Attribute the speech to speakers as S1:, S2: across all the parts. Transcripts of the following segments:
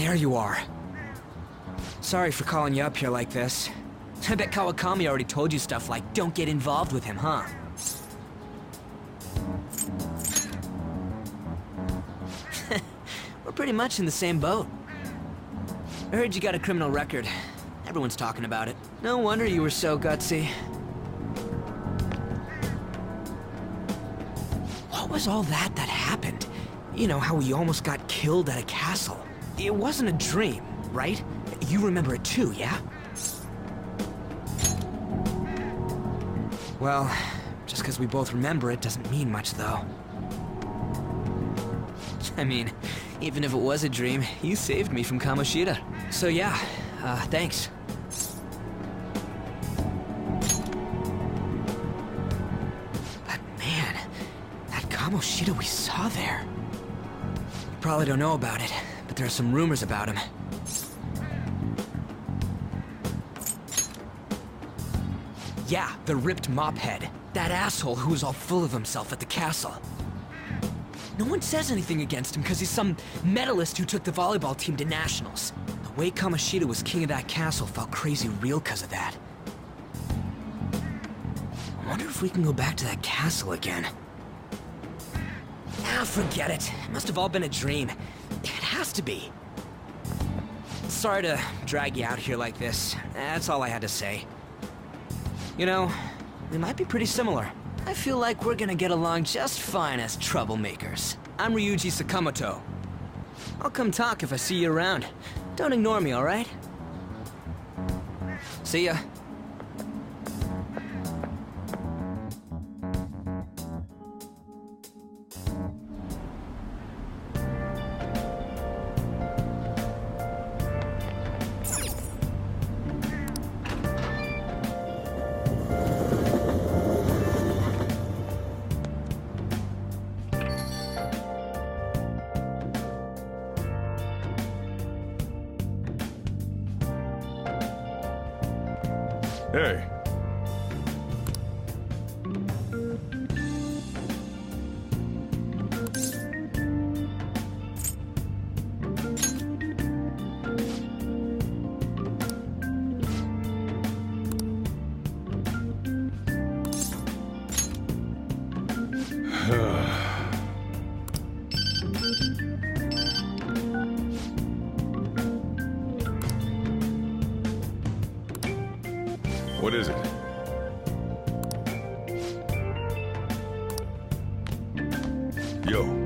S1: There you are. Sorry for calling you up here like this. I bet Kawakami already told you stuff like, don't get involved with him, huh? We're pretty much in the same boat. I heard you got a criminal record. Everyone's talking about it. No wonder you were so gutsy. What was all that happened? You know, how we almost got killed at a castle. It wasn't a dream, right? You remember it too, yeah? Well, just because we both remember it doesn't mean much, though. I mean, even if it was a dream, you saved me from Kamoshida. So yeah, thanks. But man, that Kamoshida we saw there... You probably don't know about it, but there are some rumors about him. Yeah, the ripped mop head. That asshole who was all full of himself at the castle. No one says anything against him because he's some medalist who took the volleyball team to nationals. The way Kamoshida was king of that castle felt crazy real because of that. I wonder if we can go back to that castle again. Ah, forget it. It must have all been a dream. It has to be. Sorry to drag you out here like this. That's all I had to say. You know, we might be pretty similar. I feel like we're gonna get along just fine as troublemakers. I'm Ryuji Sakamoto. I'll come talk if I see you around. Don't ignore me, alright? See ya.
S2: Hey. What is it? Yo.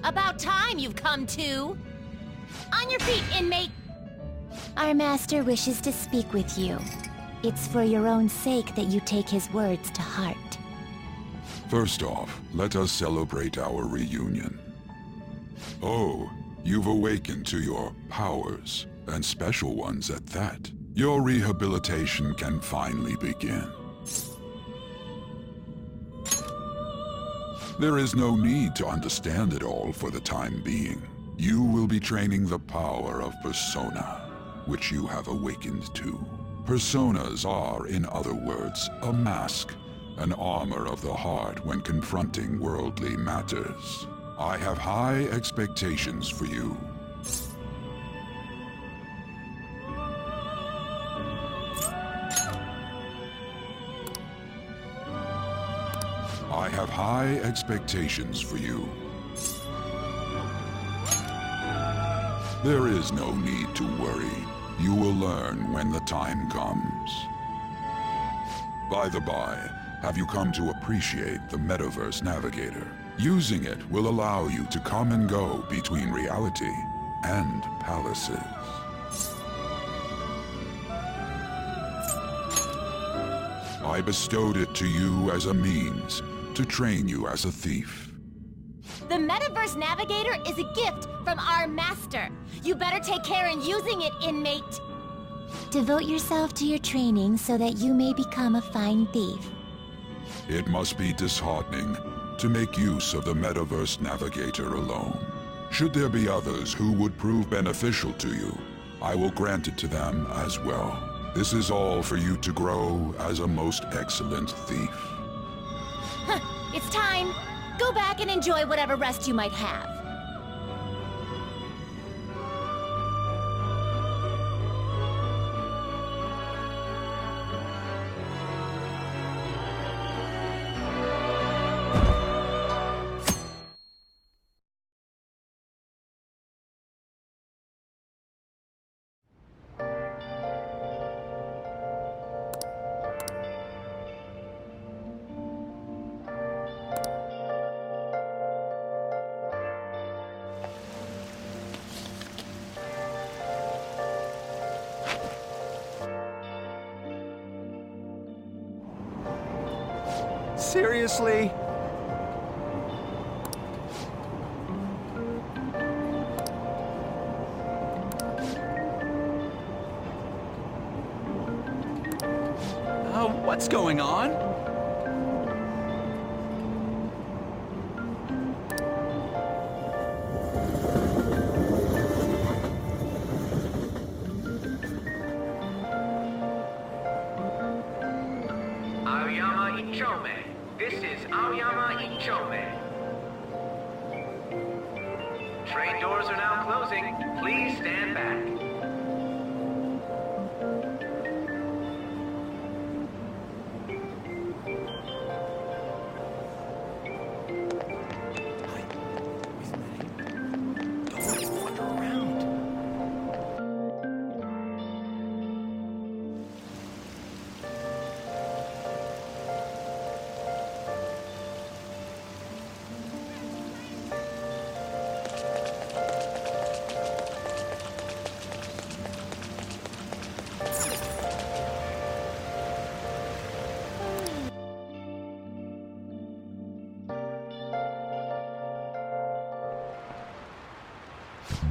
S3: About time you've come to! On your feet, inmate!
S4: Our master wishes to speak with you. It's for your own sake that you take his words to heart.
S5: First off, let us celebrate our reunion. Oh, you've awakened to your powers, and special ones at that. Your rehabilitation can finally begin. There is no need to understand it all for the time being. You will be training the power of Persona, which you have awakened to. Personas are, in other words, a mask, an armor of the heart when confronting worldly matters. I have high expectations for you. I have high expectations for you. There is no need to worry. You will learn when the time comes. By the by, have you come to appreciate the Metaverse Navigator? Using it will allow you to come and go between reality and palaces. I bestowed it to you as a means to train you as a thief.
S3: The Metaverse Navigator is a gift from our master. You better take care in using it, inmate.
S4: Devote yourself to your training so that you may become a fine thief.
S5: It must be disheartening to make use of the Metaverse Navigator alone. Should there be others who would prove beneficial to you, I will grant it to them as well. This is all for you to grow as a most excellent thief.
S3: It's time. Go back and enjoy whatever rest you might have.
S6: Seriously? What's going on?
S7: Aoyama Ichome. This is Aoyama Ichome. Train doors are now closing. Please stand back.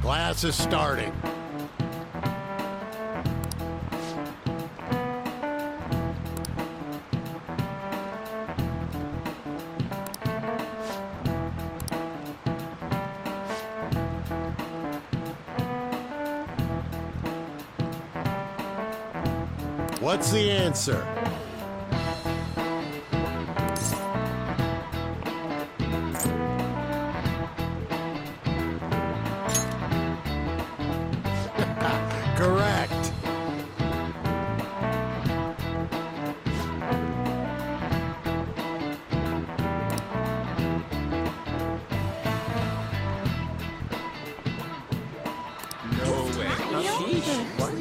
S8: Class is starting. What's the answer? Correct.
S6: No way. What?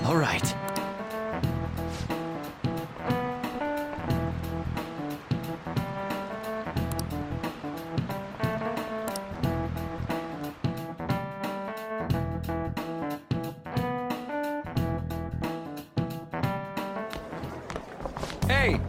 S1: All right.
S6: Hey!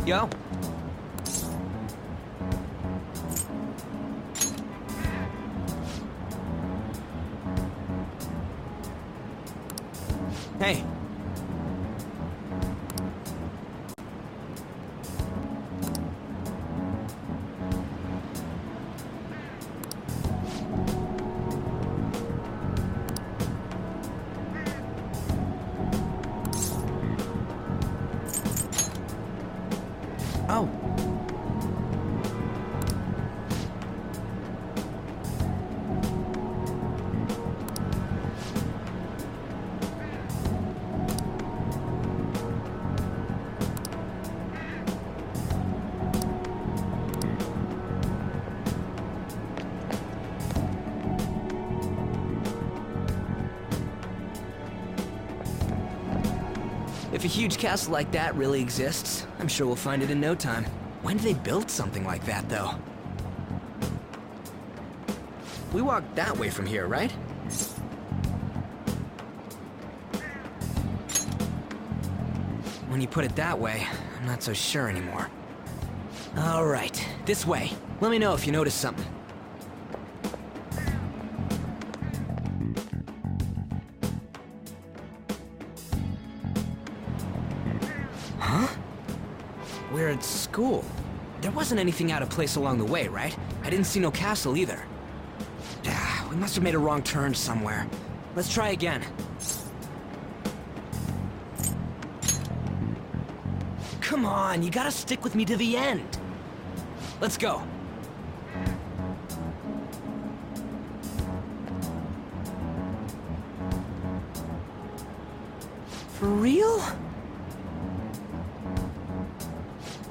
S1: Yo. Hey. Oh. If a huge castle like that really exists, I'm sure we'll find it in no time. When did they build something like that, though? We walked that way from here, right? When you put it that way, I'm not so sure anymore. All right, this way. Let me know if you notice something. Huh? We're at school. There wasn't anything out of place along the way, right? I didn't see no castle either. We must have made a wrong turn somewhere. Let's try again. Come on, you gotta stick with me to the end. Let's go. For real?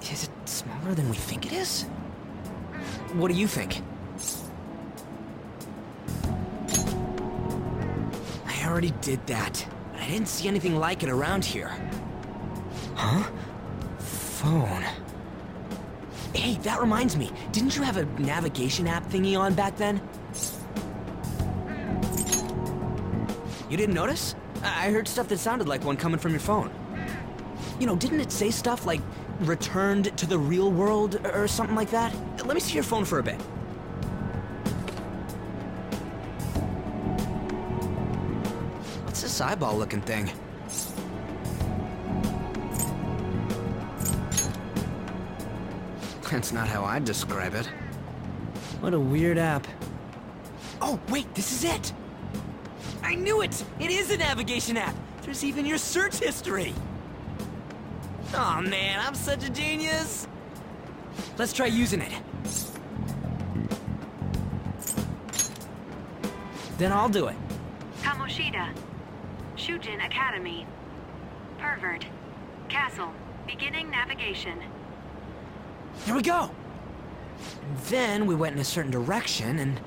S1: Is it smaller than we think it is? What do you think? I already did that, but I didn't see anything like it around here. Huh? Phone. Hey, that reminds me. Didn't you have a navigation app thingy on back then? You didn't notice? I heard stuff that sounded like one coming from your phone. You know, didn't it say stuff like returned to the real world or something like that? Let me see your phone for a bit. What's this eyeball-looking thing? That's not how I'd describe it. What a weird app. Oh, wait, this is it! I knew it! It is a navigation app! There's even your search history! Aw, man, I'm such a genius! Let's try using it. Then I'll do it.
S9: Kamoshida. Shujin Academy. Pervert. Castle. Beginning navigation.
S1: Here we go! And then we went in a certain direction and...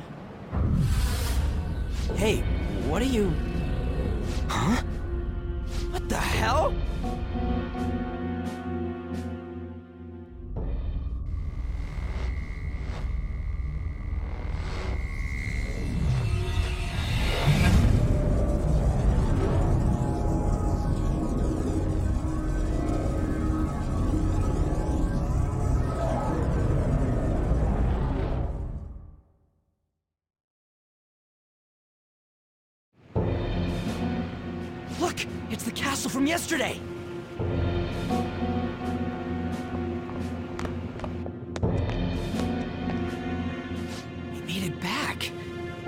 S1: Hey, what are you... Huh? What the hell? Look! It's the castle from yesterday! We made it back.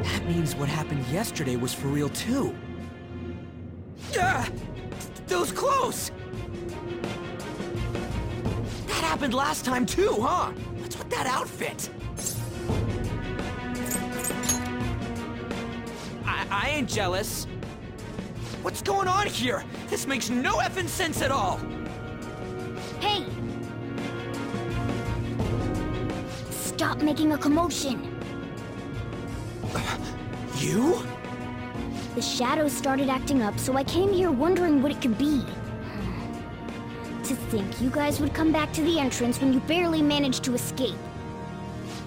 S1: That means what happened yesterday was for real too. Ah! Those clothes! That happened last time too, huh? What's with that outfit? I ain't jealous. What's going on here? This makes no effing sense at all!
S4: Hey! Stop making a commotion!
S1: You?
S4: The shadows started acting up, so I came here wondering what it could be. To think you guys would come back to the entrance when you barely managed to escape.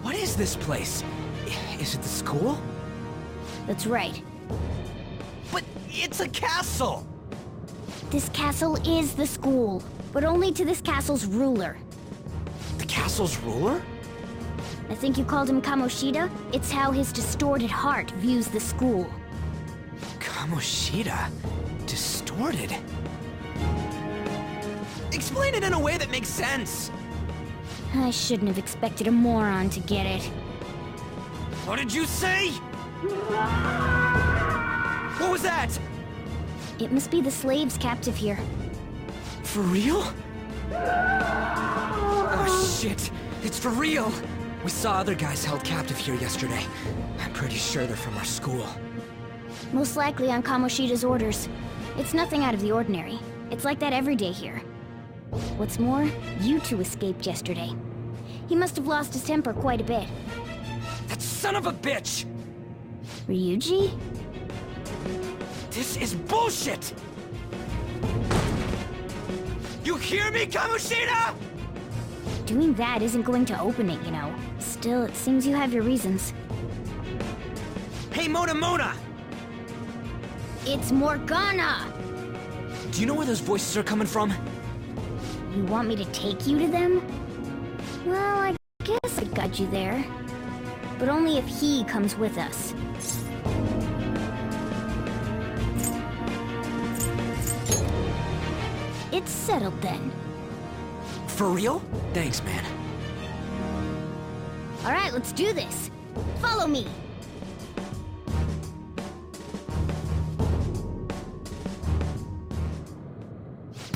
S1: What is this place? Is it the school?
S4: That's right.
S1: But it's a castle!
S4: This castle is the school, but only to this castle's ruler.
S1: The castle's ruler?
S4: I think you called him Kamoshida? It's how his distorted heart views the school.
S1: Kamoshida? Distorted? Explain it in a way that makes sense.
S4: I shouldn't have expected a moron to get it.
S1: What did you say? What was that?
S4: It must be the slaves captive here.
S1: For real? Oh shit, it's for real! We saw other guys held captive here yesterday. I'm pretty sure they're from our school.
S4: Most likely on Kamoshida's orders. It's nothing out of the ordinary. It's like that every day here. What's more, you two escaped yesterday. He must have lost his temper quite a bit.
S1: That son of a bitch!
S4: Ryuji?
S1: This is bullshit! You hear me, Kamoshida?!
S4: Doing that isn't going to open it, you know. Still, it seems you have your reasons.
S1: Hey, Mona!
S4: It's Morgana!
S1: Do you know where those voices are coming from?
S4: You want me to take you to them? Well, I guess I got you there. But only if he comes with us. It's settled then.
S1: For real? Thanks, man.
S4: Alright, let's do this. Follow me.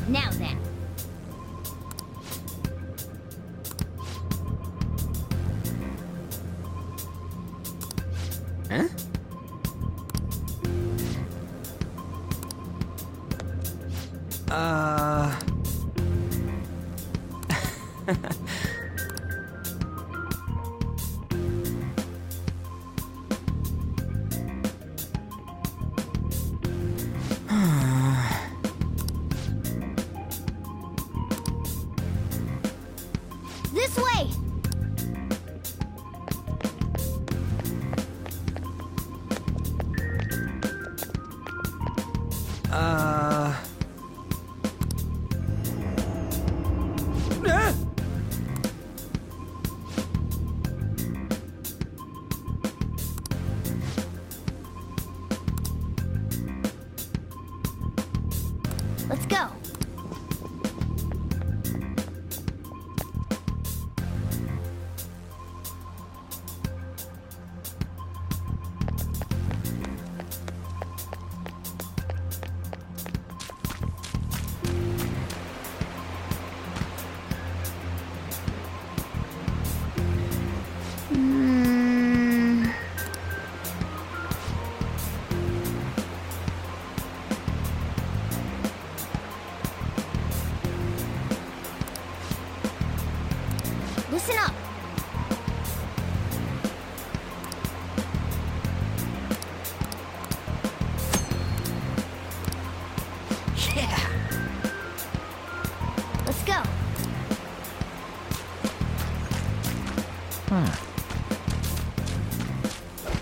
S4: Now then.
S1: Huh?
S4: This way! Let's go. Listen up.
S1: Yeah!
S4: Let's go.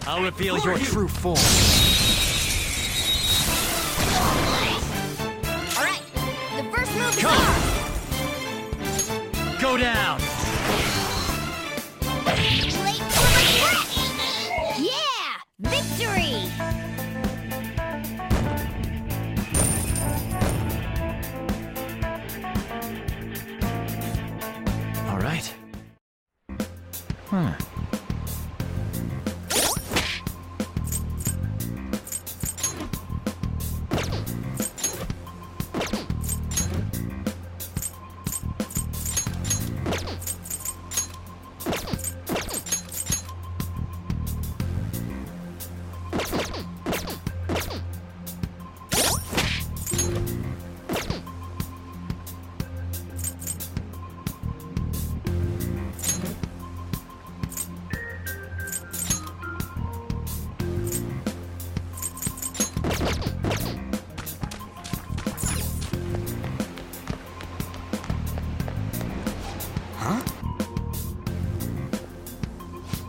S6: I'll reveal your true form.
S4: All right. The first move is
S6: Come.
S4: ours.
S6: Go down!
S4: Late for the catch! Yeah! Victory!
S6: All right.
S1: Huh?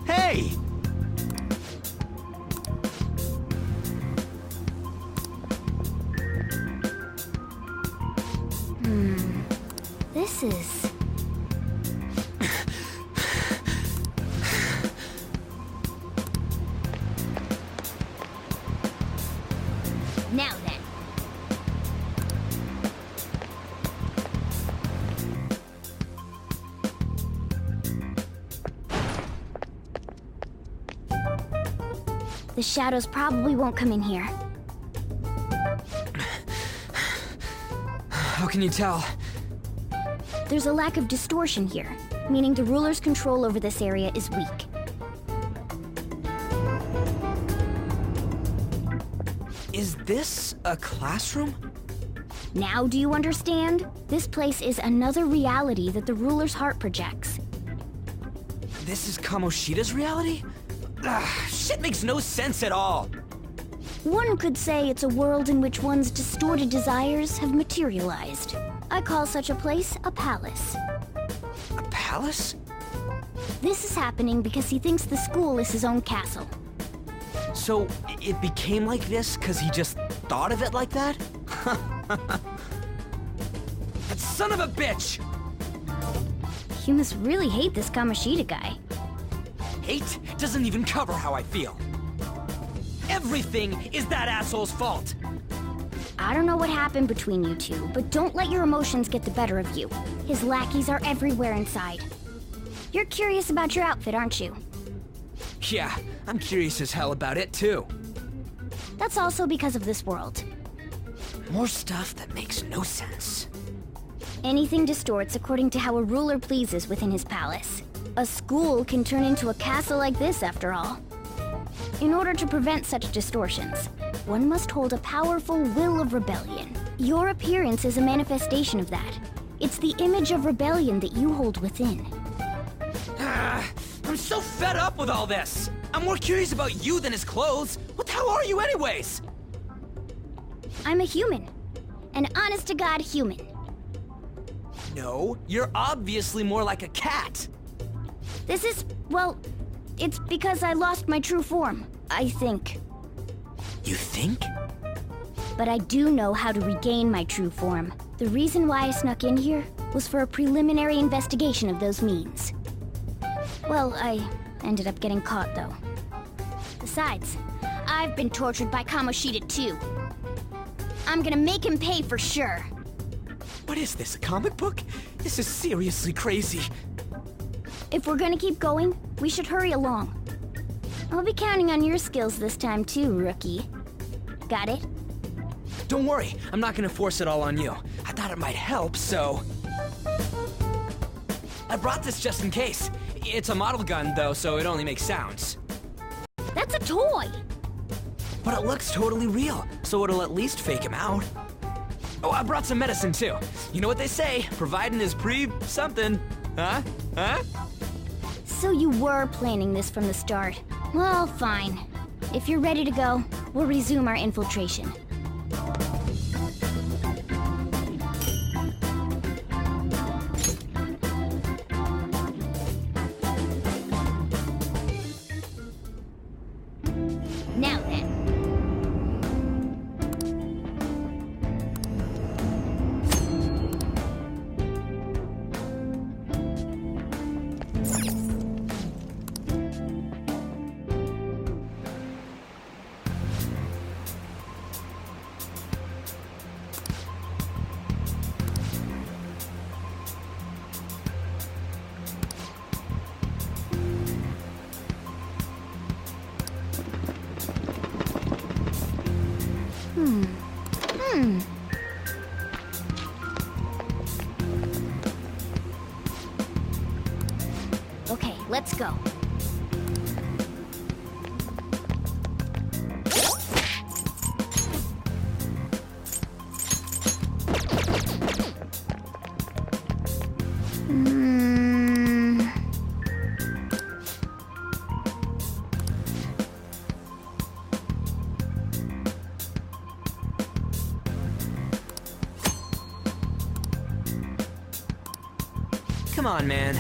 S1: Hey!
S4: places. Now then. The shadows probably won't come in here.
S1: How can you tell?
S4: There's a lack of distortion here, meaning the ruler's control over this area is weak.
S1: Is this a classroom?
S4: Now do you understand? This place is another reality that the ruler's heart projects.
S1: This is Kamoshida's reality? Shit makes no sense at all.
S4: One could say it's a world in which one's distorted desires have materialized. I call such a place a palace.
S1: A palace?
S4: This is happening because he thinks the school is his own castle.
S1: So, it became like this because he just thought of it like that? That son of a bitch!
S4: You must really hate this Kamoshida guy.
S1: Hate doesn't even cover how I feel. Everything is that asshole's fault!
S4: I don't know what happened between you two, but don't let your emotions get the better of you. His lackeys are everywhere inside. You're curious about your outfit, aren't you?
S1: Yeah, I'm curious as hell about it too.
S4: That's also because of this world.
S1: More stuff that makes no sense.
S4: Anything distorts according to how a ruler pleases within his palace. A school can turn into a castle like this, after all. In order to prevent such distortions, one must hold a powerful will of rebellion. Your appearance is a manifestation of that. It's the image of rebellion that you hold within.
S1: I'm so fed up with all this! I'm more curious about you than his clothes! What the hell are you anyways?
S4: I'm a human. An honest-to-God human.
S1: No, you're obviously more like a cat!
S4: This is, well, it's because I lost my true form, I think.
S1: You think?
S4: But I do know how to regain my true form. The reason why I snuck in here was for a preliminary investigation of those means. Well, I ended up getting caught, though. Besides, I've been tortured by Kamoshida, too. I'm gonna make him pay for sure.
S1: What is this, a comic book? This is seriously crazy.
S4: If we're gonna keep going, we should hurry along. I'll be counting on your skills this time, too, rookie. Got it?
S1: Don't worry, I'm not gonna force it all on you. I thought it might help, so... I brought this just in case. It's a model gun, though, so it only makes sounds.
S4: That's a toy!
S1: But it looks totally real, so it'll at least fake him out. Oh, I brought some medicine, too. You know what they say, providing is something. Huh? Huh?
S4: So you were planning this from the start. Well, fine. If you're ready to go, we'll resume our infiltration. Now then. Okay, let's go.
S1: Come on, man.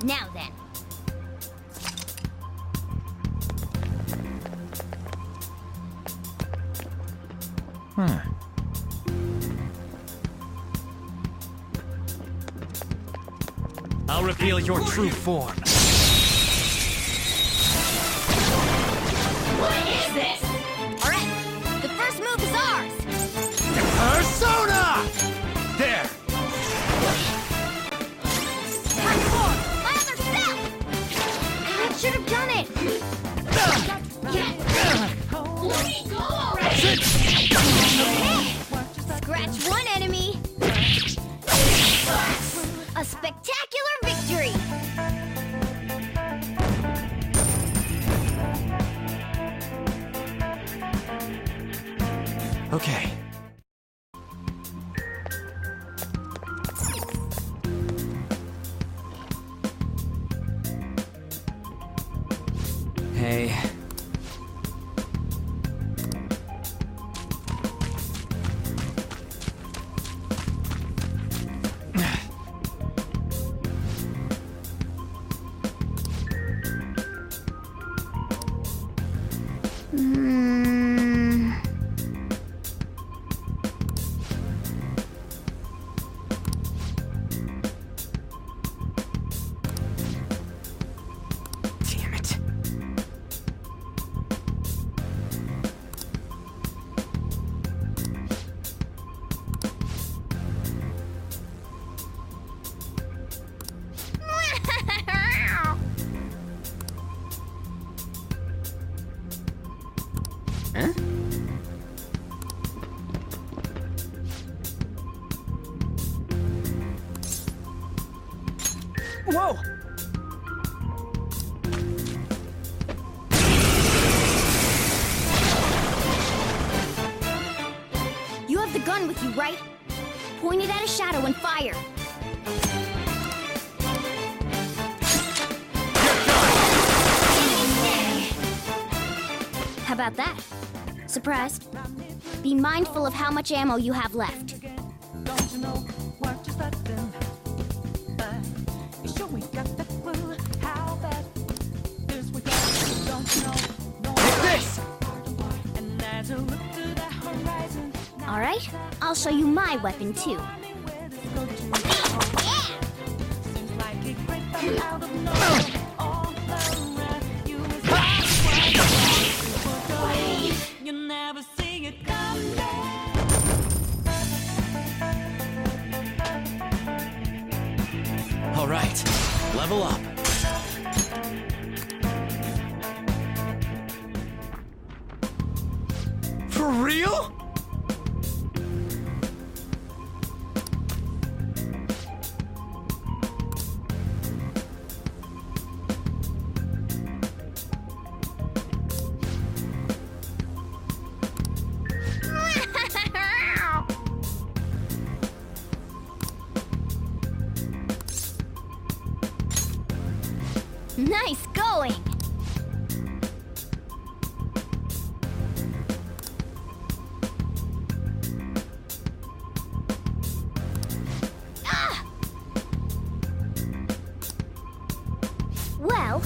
S4: Now then.
S6: I'll reveal your true form.
S3: What is this? Alright, the first move is ours!
S6: Persona! There!
S3: Hardcore! My other self!
S4: I should have done it!
S3: Let go already!
S4: Scratch one enemy. A spectacular victory!
S6: Okay.
S1: Hey. Damn it. Huh? Whoa!
S4: You have the gun with you, right? Point it at a shadow and fire. How about that? Surprised? Be mindful of how much ammo you have left.
S6: This!
S4: All right, I'll show you my weapon too.
S6: All right. Level up. For real?
S4: Nice going! Ah! Well...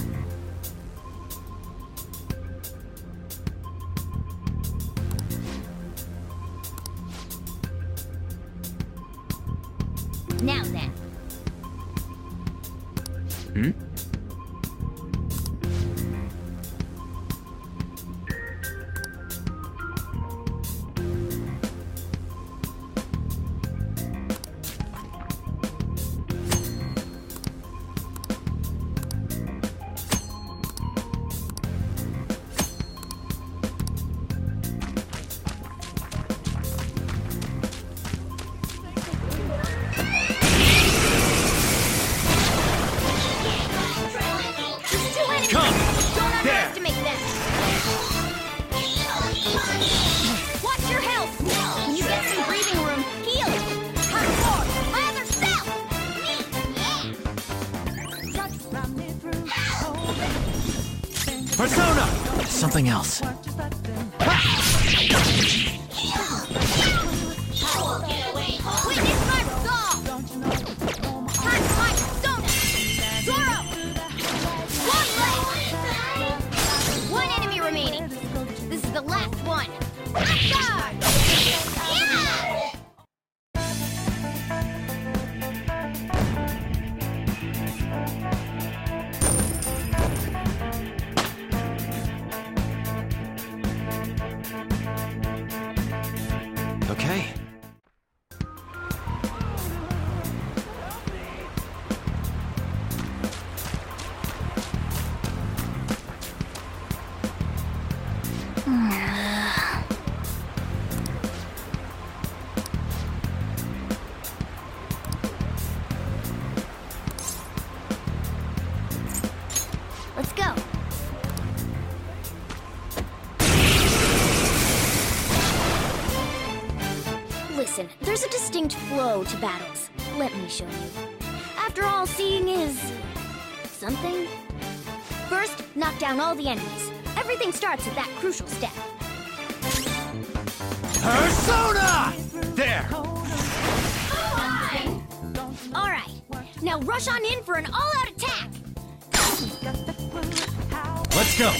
S4: Now then.
S1: Hmm?
S6: Come!
S4: Don't
S6: There!
S4: underestimate them! Watch your health! When you get some breathing room, heal! Hardcore! My other self!
S6: Persona! Something else.
S3: Witness my resolve! Time for my persona! Zoro! One left! One enemy remaining. This is the last one. Asgard!
S6: Okay.
S4: Let's go. Listen, there's a distinct flow to battles. Let me show you. After all, seeing is... something? First, knock down all the enemies. Everything starts at that crucial step.
S6: Persona! There!
S4: Alright, now rush on in for an all-out attack!
S6: Let's go!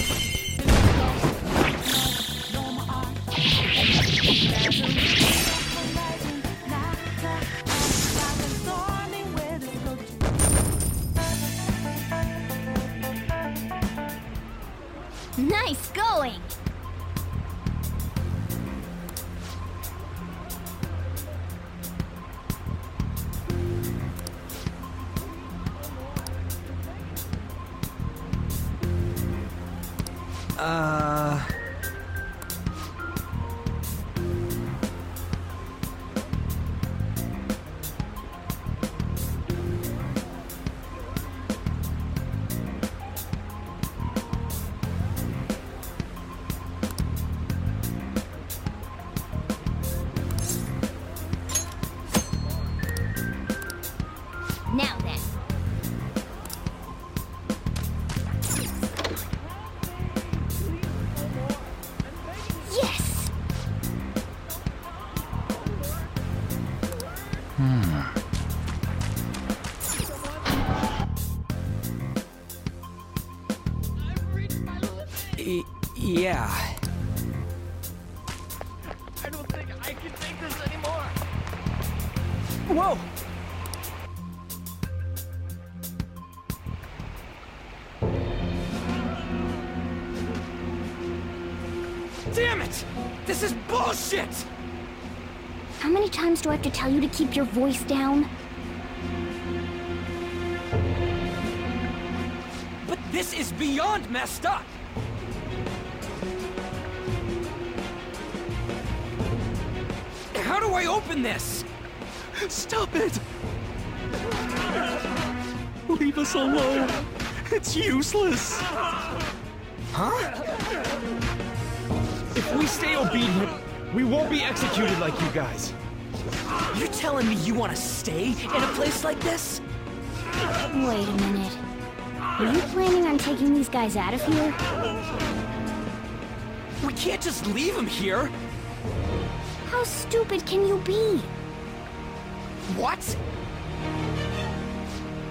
S4: Nice going! Now then. Yes!
S1: Yeah.
S7: I don't think I can take this anymore.
S1: Whoa! Damn it! This is bullshit!
S4: How many times do I have to tell you to keep your voice down?
S1: But this is beyond messed up! How do I open this?
S6: Stop it! Leave us alone. It's useless.
S1: Huh?
S10: If we stay obedient, we won't be executed like you guys.
S1: You're telling me you want to stay in a place like this?
S4: Wait a minute. Are you planning on taking these guys out of here?
S1: We can't just leave them here!
S4: How stupid can you be?
S1: What?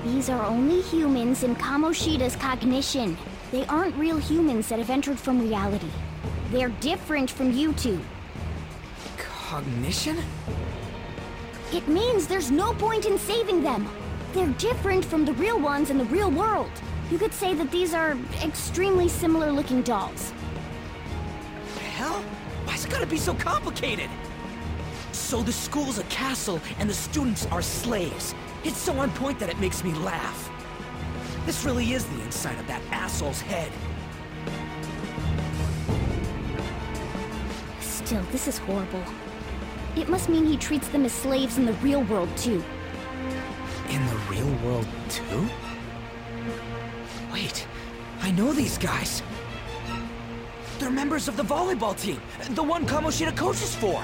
S4: These are only humans in Kamoshida's cognition. They aren't real humans that have entered from reality. They're different from you two.
S1: Cognition?
S4: It means there's no point in saving them. They're different from the real ones in the real world. You could say that these are extremely similar looking dolls.
S1: The hell? Why's it gotta be so complicated? So the school's a castle and the students are slaves. It's so on point that it makes me laugh. This really is the inside of that asshole's head.
S4: Still, this is horrible. It must mean he treats them as slaves in the real world, too.
S1: In the real world, too? Wait, I know these guys. They're members of the volleyball team, the one Kamoshida coaches for.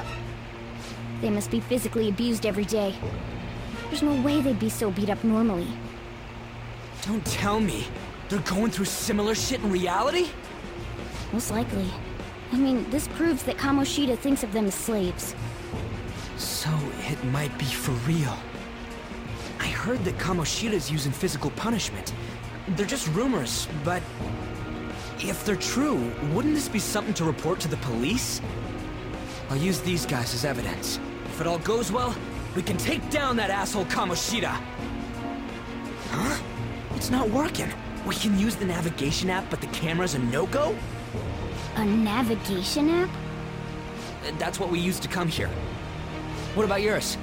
S4: They must be physically abused every day. There's no way they'd be so beat up normally.
S1: Don't tell me. They're going through similar shit in reality?
S4: Most likely. I mean, this proves that Kamoshida thinks of them as slaves.
S1: So it might be for real. I heard that Kamoshida's using physical punishment. They're just rumors, but... if they're true, wouldn't this be something to report to the police? I'll use these guys as evidence. If it all goes well, we can take down that asshole Kamoshida! Huh? It's not working. We can use the navigation app, but the camera's a no-go?
S4: A navigation app?
S1: That's what we used to come here. What about yours?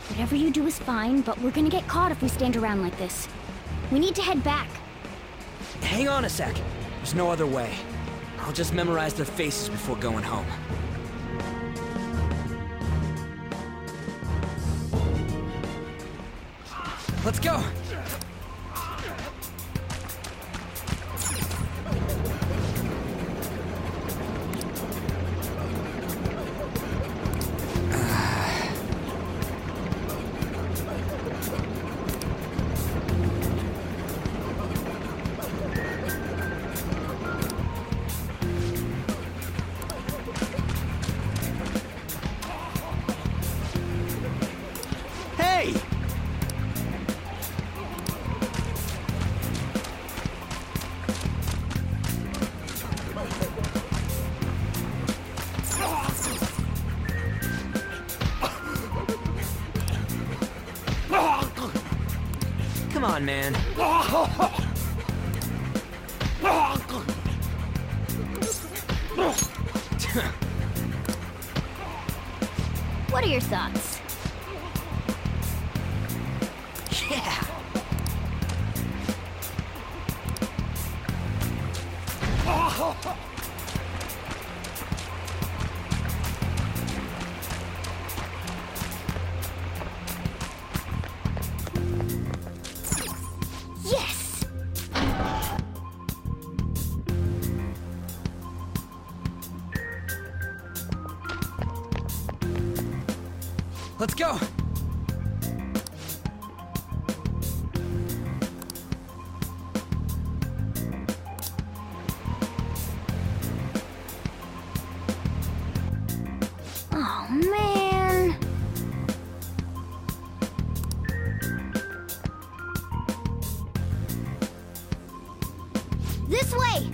S4: Whatever you do is fine, but we're gonna get caught if we stand around like this. We need to head back.
S1: Hang on a sec. There's no other way. I'll just memorize their faces before going home. Let's go!
S6: Hey!
S1: Come on, man.
S4: What are your thoughts?
S1: Yeah!
S4: Yes!
S1: Let's go!
S4: Oh, man. This way!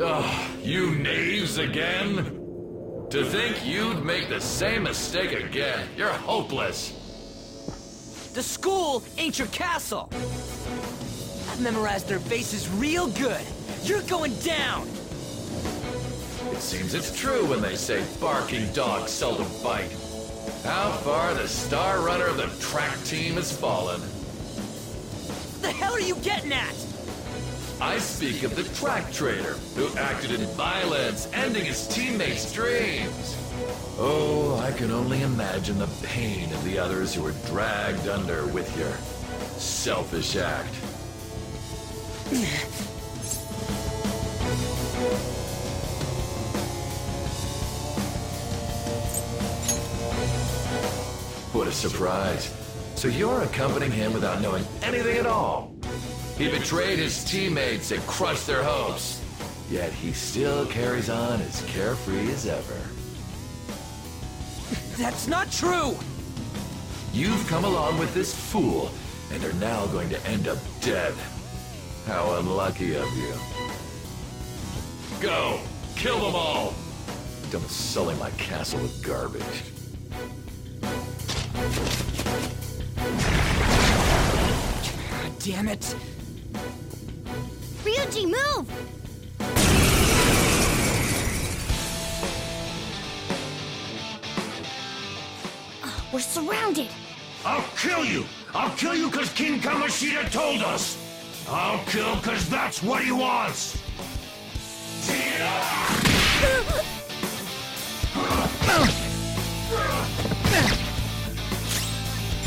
S2: Ugh, you knaves again? To think you'd make the same mistake again. You're hopeless.
S1: The school ain't your castle! I've memorized their faces real good. You're going down!
S2: It seems it's true when they say barking dogs seldom bite. How far the star runner of the track team has fallen.
S1: What the hell are you getting at?
S2: I speak of the track trader who acted in violence, ending his teammates' dreams. Oh, I can only imagine the pain of the others who were dragged under with your selfish act. What a surprise. So you're accompanying him without knowing anything at all. He betrayed his teammates and crushed their hopes. Yet he still carries on as carefree as ever.
S1: That's not true!
S2: You've come along with this fool, and are now going to end up dead. How unlucky of you. Go! Kill them all! Don't sully my castle with garbage.
S1: God damn it!
S4: Ryuji, move! We're surrounded!
S6: I'll kill you! I'll kill you because King Kamoshida told us! I'll kill because that's what he wants!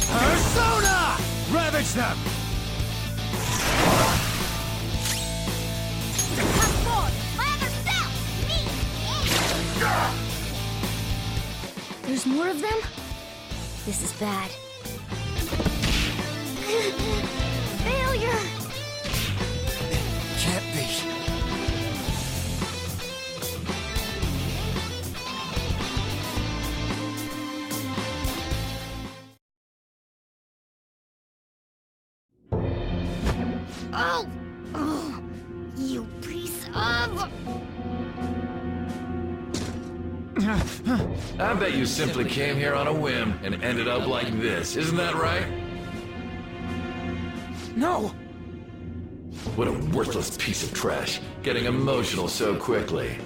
S6: Persona! Ravage them!
S3: Come forward! My other self! Me!
S4: There's more of them? This is bad. Failure!
S1: Can't be.
S4: Oh! Oh! You piece of...
S2: I bet you simply came here on a whim and ended up like this, isn't that right?
S1: No!
S2: What a worthless piece of trash, getting emotional so quickly.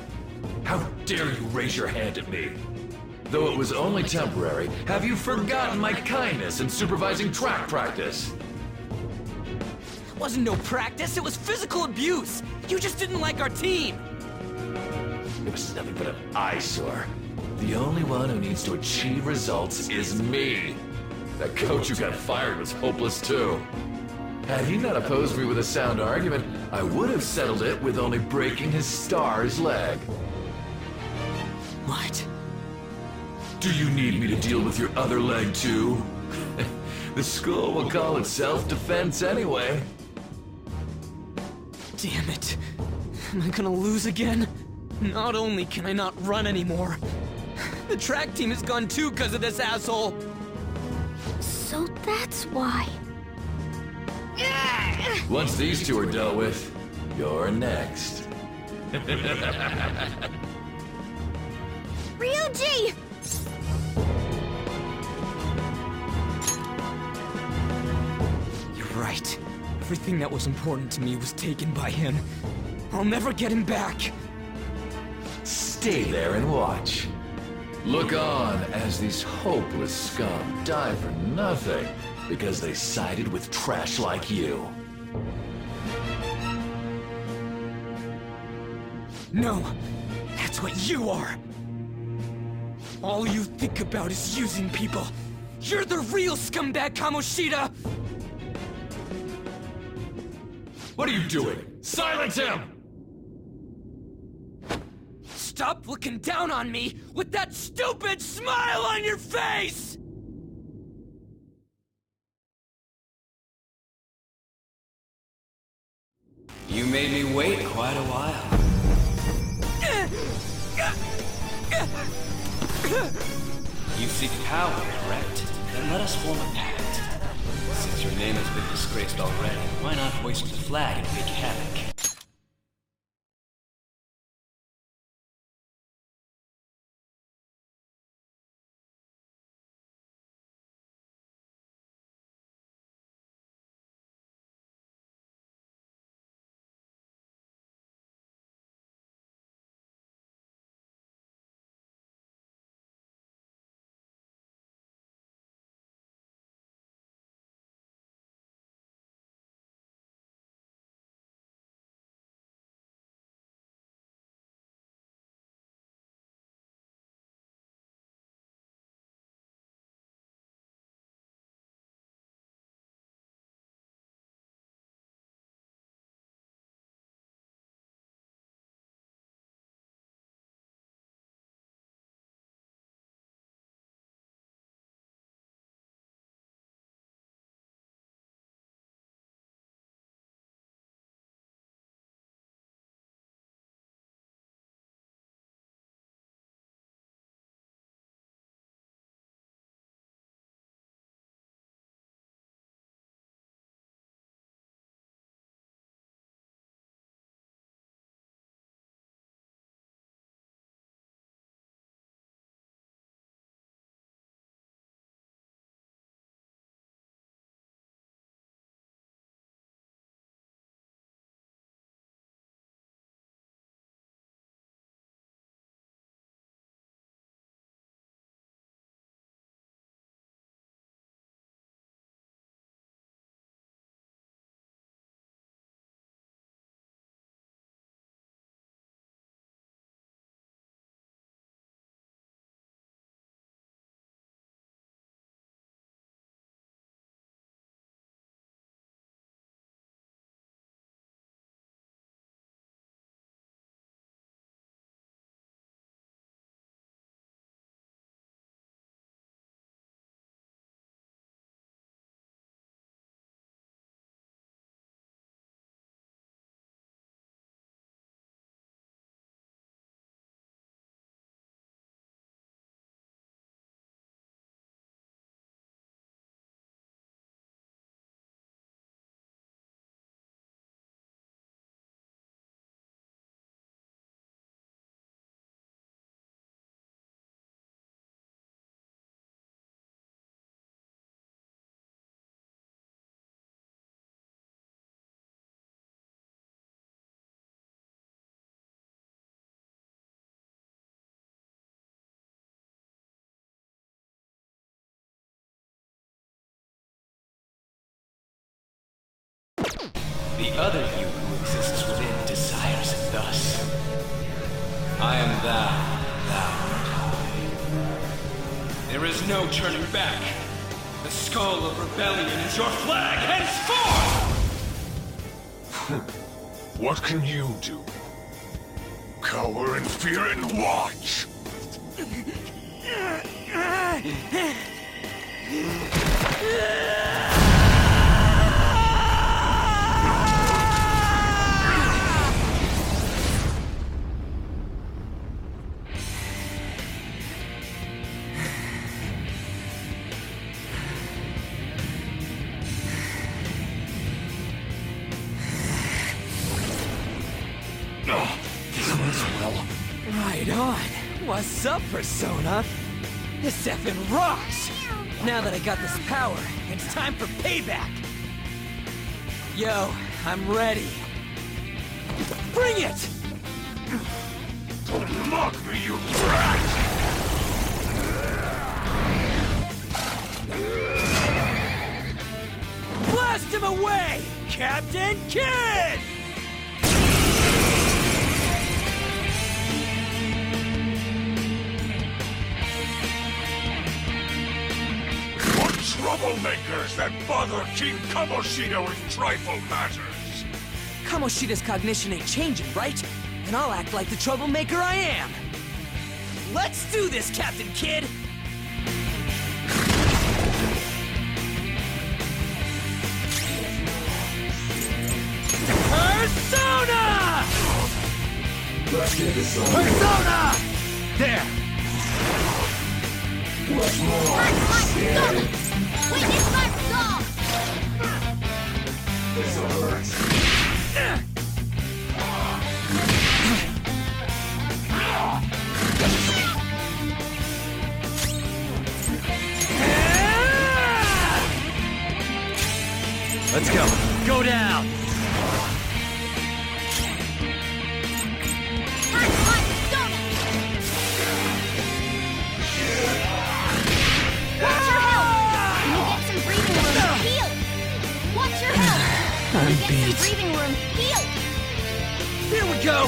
S2: How dare you raise your hand at me? Though it was only temporary, have you forgotten my kindness in supervising track practice?
S1: It wasn't no practice, it was physical abuse! You just didn't like our team!
S2: It was nothing but an eyesore. The only one who needs to achieve results is me. That coach who got fired was hopeless too. Had he not opposed me with a sound argument, I would have settled it with only breaking his star's leg.
S1: What?
S2: Do you need me to deal with your other leg too? The school will call it self-defense anyway.
S1: Damn it. Am I gonna lose again? Not only can I not run anymore, the track team is gone too because of this asshole.
S4: So that's why.
S2: Once these two are dealt with, you're next.
S4: Ryuji!
S1: You're right. Everything that was important to me was taken by him. I'll never get him back.
S2: Stay there and watch. Look on as these hopeless scum die for nothing because they sided with trash like you.
S1: No, that's what you are. All you think about is using people. You're the real scumbag, Kamoshida!
S2: What are you doing? Silence him!
S1: Stop looking down on me with that stupid smile on your face!
S11: You made me wait quite a while. You seek power, correct? Then let us form a pact. Since your name has been disgraced already, why not hoist the flag and wreak havoc? The other you who exists within desires it thus. I am thou art I. There is no turning back. The skull of rebellion is your flag henceforth!
S6: What can you do? Cower in fear and watch!
S1: Right on. What's up, Persona? This effing rocks! Now that I got this power, it's time for payback! Yo, I'm ready. Bring it!
S6: Don't mock me, you brat!
S1: Blast him away, Captain Kidd!
S6: Troublemakers that bother King Kamoshida with trifle matters!
S1: Kamoshida's cognition ain't changing, right? And I'll act like the troublemaker I am! Let's do this, Captain Kidd! Persona!
S2: Let's get this on.
S1: Persona! There!
S2: What's more?
S3: Witness my resolve!
S2: This hurts.
S10: Let's go. Go down!
S1: I'm
S3: Get some breathing room. Heal!
S1: Here we go!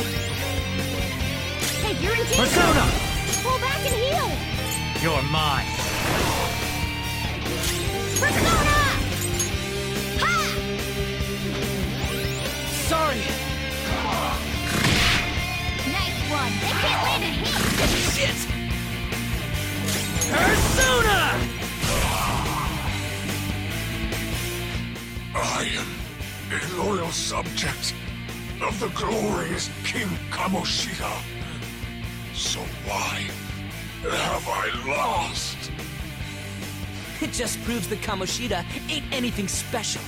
S3: Hey, you're in danger!
S10: Persona!
S3: Pull back and heal!
S10: You're mine.
S3: Persona! Ha!
S1: Sorry!
S3: Nice one! They can't land a hit!
S1: Shit! Persona!
S6: I am a loyal subject of the glorious King Kamoshida. So why have I lost?
S1: It just proves that Kamoshida ain't anything special.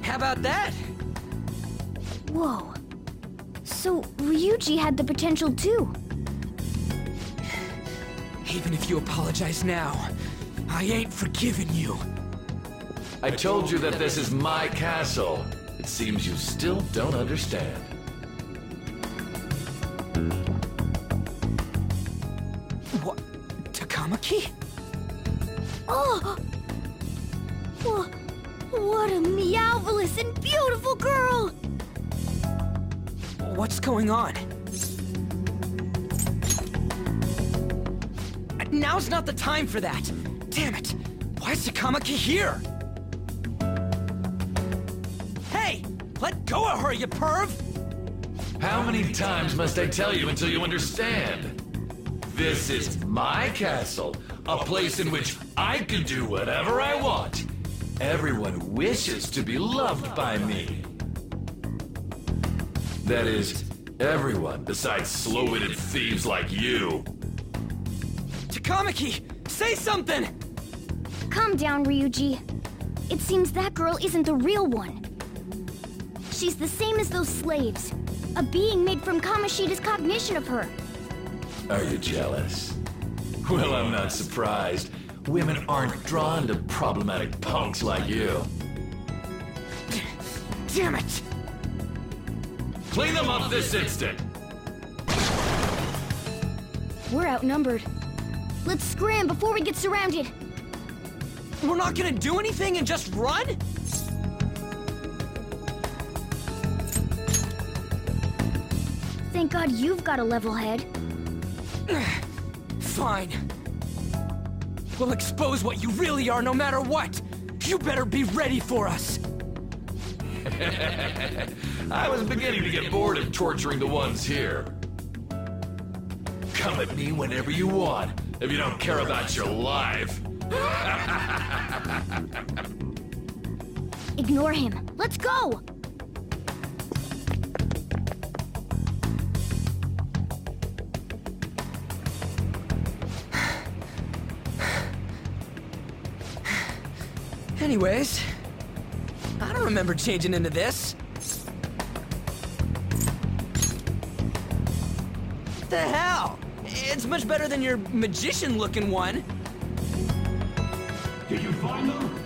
S1: How about that?
S4: Whoa. So, Ryuji had the potential too.
S1: Even if you apologize now, I ain't forgiving you.
S2: I told you that this is my castle. It seems you still don't understand.
S1: What? Takamaki?
S4: Oh! What a meowvelous and beautiful girl!
S1: What's going on? Now's not the time for that! Damn it! Why is Takamaki here? Hey! Let go of her, you perv!
S2: How many times must I tell you until you understand? This is my castle, a place in which I can do whatever I want. Everyone wishes to be loved by me. That is, everyone besides slow-witted thieves like you.
S1: Takamaki! Say something!
S4: Calm down, Ryuji. It seems that girl isn't the real one. She's the same as those slaves. A being made from Kamoshida's cognition of her.
S2: Are you jealous? Well, I'm not surprised. Women aren't drawn to problematic punks like you.
S1: Damn it!
S2: Clean them up this instant!
S4: We're outnumbered. Let's scram before we get surrounded.
S1: We're not gonna do anything and just run?
S4: Thank God you've got a level head.
S1: Fine. We'll expose what you really are no matter what. You better be ready for us.
S2: I was beginning to get bored of torturing the ones here. Come at me whenever you want, if you don't care about your life.
S4: Ignore him. Let's go!
S1: Anyways, I don't remember changing into this. What the hell? It's much better than your magician-looking one.
S6: Did you find them?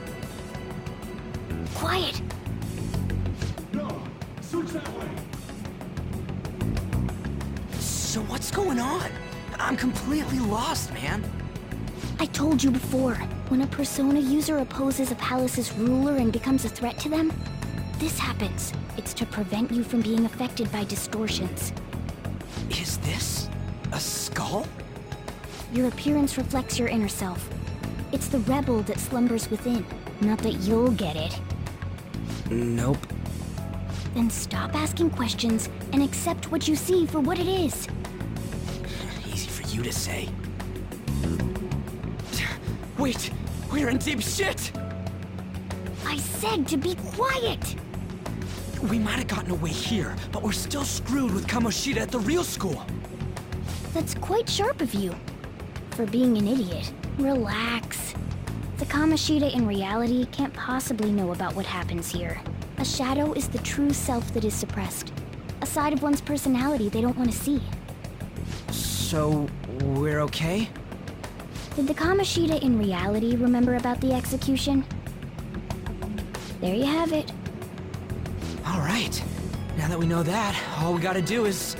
S4: Quiet.
S6: No. Switch that way.
S1: So what's going on? I'm completely lost, man.
S4: I told you before, when a Persona user opposes a palace's ruler and becomes a threat to them, this happens. It's to prevent you from being affected by distortions.
S1: Is this a skull?
S4: Your appearance reflects your inner self. It's the rebel that slumbers within, not that you'll get it.
S1: Nope.
S4: Then stop asking questions and accept what you see for what it is.
S1: Easy for you to say. Wait, we're in deep shit!
S4: I said to be quiet!
S1: We might have gotten away here, but we're still screwed with Kamoshida at the real school.
S4: That's quite sharp of you. For being an idiot, relax. The Kamoshida in reality can't possibly know about what happens here. A shadow is the true self that is suppressed. A side of one's personality they don't want to see.
S1: So, we're okay?
S4: Did the Kamoshida in reality remember about the execution? There you have it.
S1: Alright. Now that we know that, all we gotta do is...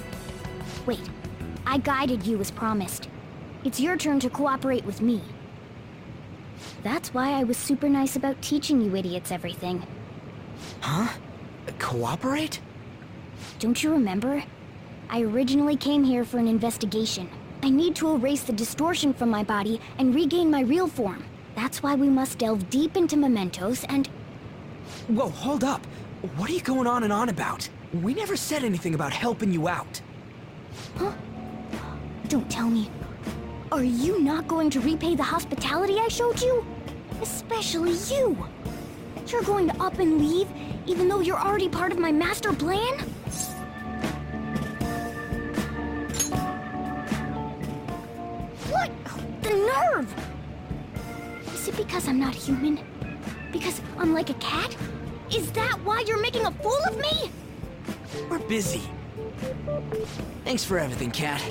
S4: Wait. I guided you as promised. It's your turn to cooperate with me. That's why I was super nice about teaching you idiots everything.
S1: Huh? Cooperate?
S4: Don't you remember? I originally came here for an investigation. I need to erase the distortion from my body and regain my real form. That's why we must delve deep into mementos and...
S1: Whoa, hold up. What are you going on and on about? We never said anything about helping you out.
S4: Huh? Don't tell me. Are you not going to repay the hospitality I showed you? Especially you. You're going to up and leave, even though you're already part of my master plan? What? The nerve! Is it because I'm not human? Because I'm like a cat? Is that why you're making a fool of me?
S1: We're busy. Thanks for everything, Cat.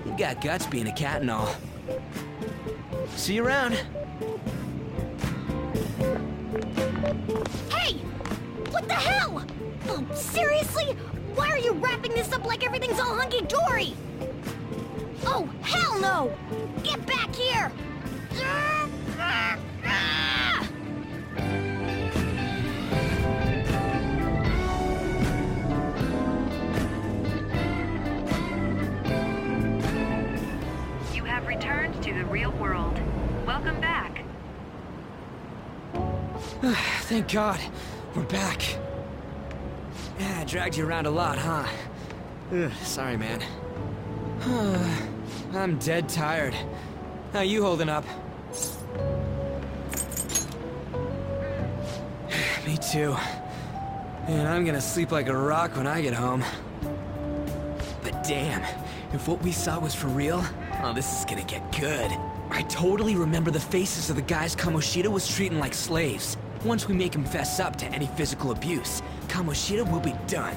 S1: You've got guts being a cat and all. See you around.
S4: Hey! What the hell? Oh, seriously? Why are you wrapping this up like everything's all hunky-dory? Oh, hell no! Get back here!
S9: You have returned to the real world. Welcome back.
S1: Thank God. We're back. Yeah, I dragged you around a lot, huh? Ugh, sorry, man. I'm dead tired. How you holding up? Me too. Man, I'm gonna sleep like a rock when I get home. But damn, if what we saw was for real, oh, this is gonna get good. I totally remember the faces of the guys Kamoshida was treating like slaves. Once we make him fess up to any physical abuse, Kamoshida will be done.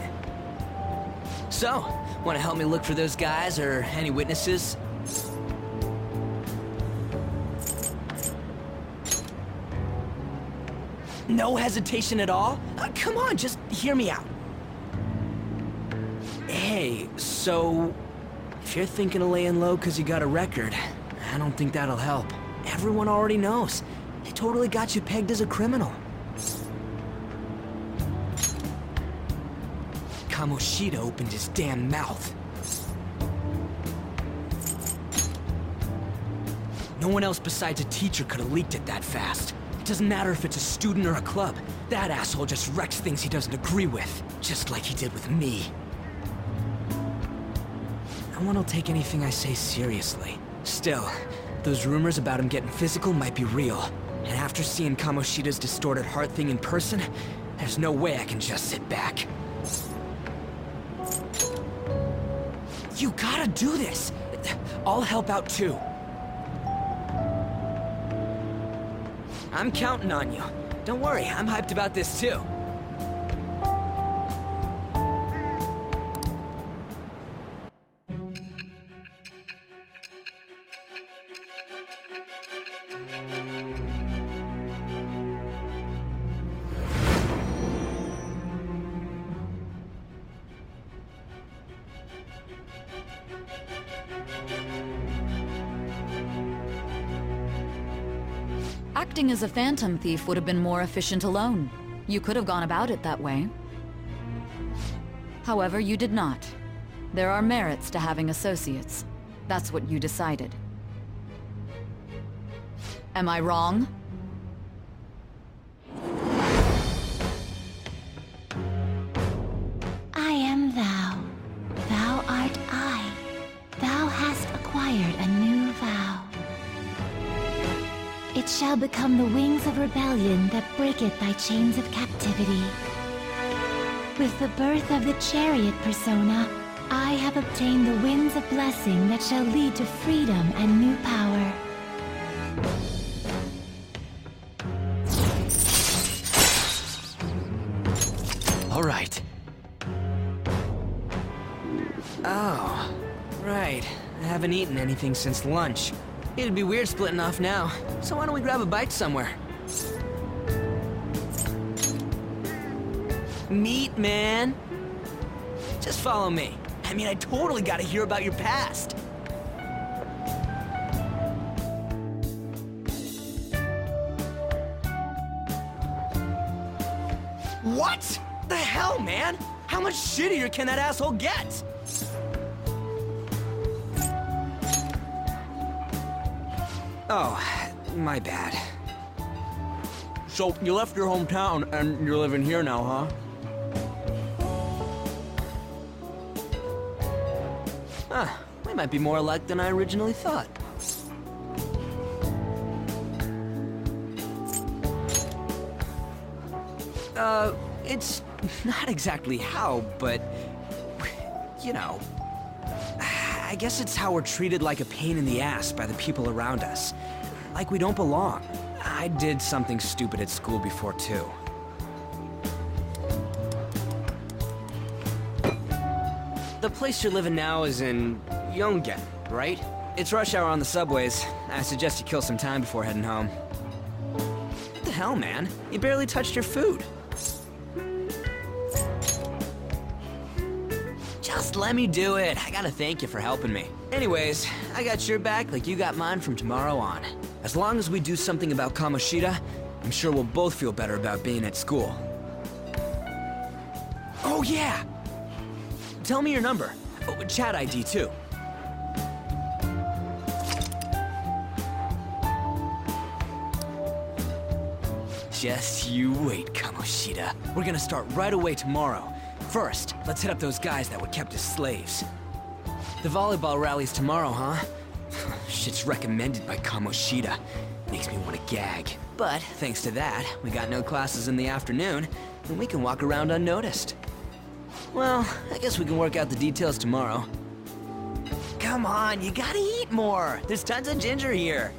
S1: So, wanna help me look for those guys or any witnesses? No hesitation at all? Come on, just hear me out. Hey, so... if you're thinking of laying low because you got a record, I don't think that'll help. Everyone already knows. They totally got you pegged as a criminal. Kamoshida opened his damn mouth. No one else besides a teacher could have leaked it that fast. It doesn't matter if it's a student or a club. That asshole just wrecks things he doesn't agree with, just like he did with me. No one will take anything I say seriously. Still, those rumors about him getting physical might be real. And after seeing Kamoshida's distorted heart thing in person, there's no way I can just sit back. You gotta do this! I'll help out too. I'm counting on you. Don't worry, I'm hyped about this too.
S12: Acting as a phantom thief would have been more efficient alone. You could have gone about it that way. However, you did not. There are merits to having associates. That's what you decided. Am I wrong?
S13: I am thou. Thou art I. Thou hast acquired a new vow. It shall become the wings of rebellion that breaketh thy chains of captivity. With the birth of the chariot persona, I have obtained the winds of blessing that shall lead to freedom and new power.
S1: All right. Oh, right. I haven't eaten anything since lunch. It'd be weird splitting off now, so why don't we grab a bite somewhere? Meat, man. Just follow me. I mean, I totally gotta hear about your past. What? The hell, man? How much shittier can that asshole get? Oh, my bad. So, you left your hometown and you're living here now, huh? Huh, we might be more alike than I originally thought. It's not exactly how, but... you know... I guess it's how we're treated like a pain in the ass by the people around us. Like we don't belong. I did something stupid at school before, too. The place you're living now is in Yongen, right? It's rush hour on the subways. I suggest you kill some time before heading home. What the hell, man? You barely touched your food. Just let me do it. I gotta thank you for helping me. Anyways, I got your back like you got mine from tomorrow on. As long as we do something about Kamoshida, I'm sure we'll both feel better about being at school. Oh yeah! Tell me your number. Oh, chat ID too. Just you wait, Kamoshida. We're gonna start right away tomorrow. First, let's hit up those guys that were kept as slaves. The volleyball rally's tomorrow, huh? Shit's recommended by Kamoshida. Makes me want to gag. But, thanks to that, we got no classes in the afternoon, and we can walk around unnoticed. Well, I guess we can work out the details tomorrow. Come on, you gotta eat more! There's tons of ginger here!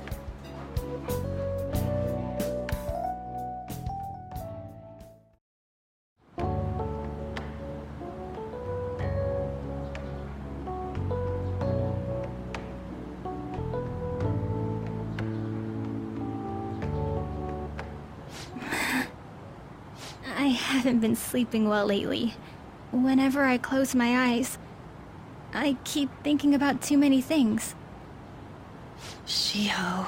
S4: haven't been sleeping well lately. Whenever I close my eyes, I keep thinking about too many things.
S14: Shiho.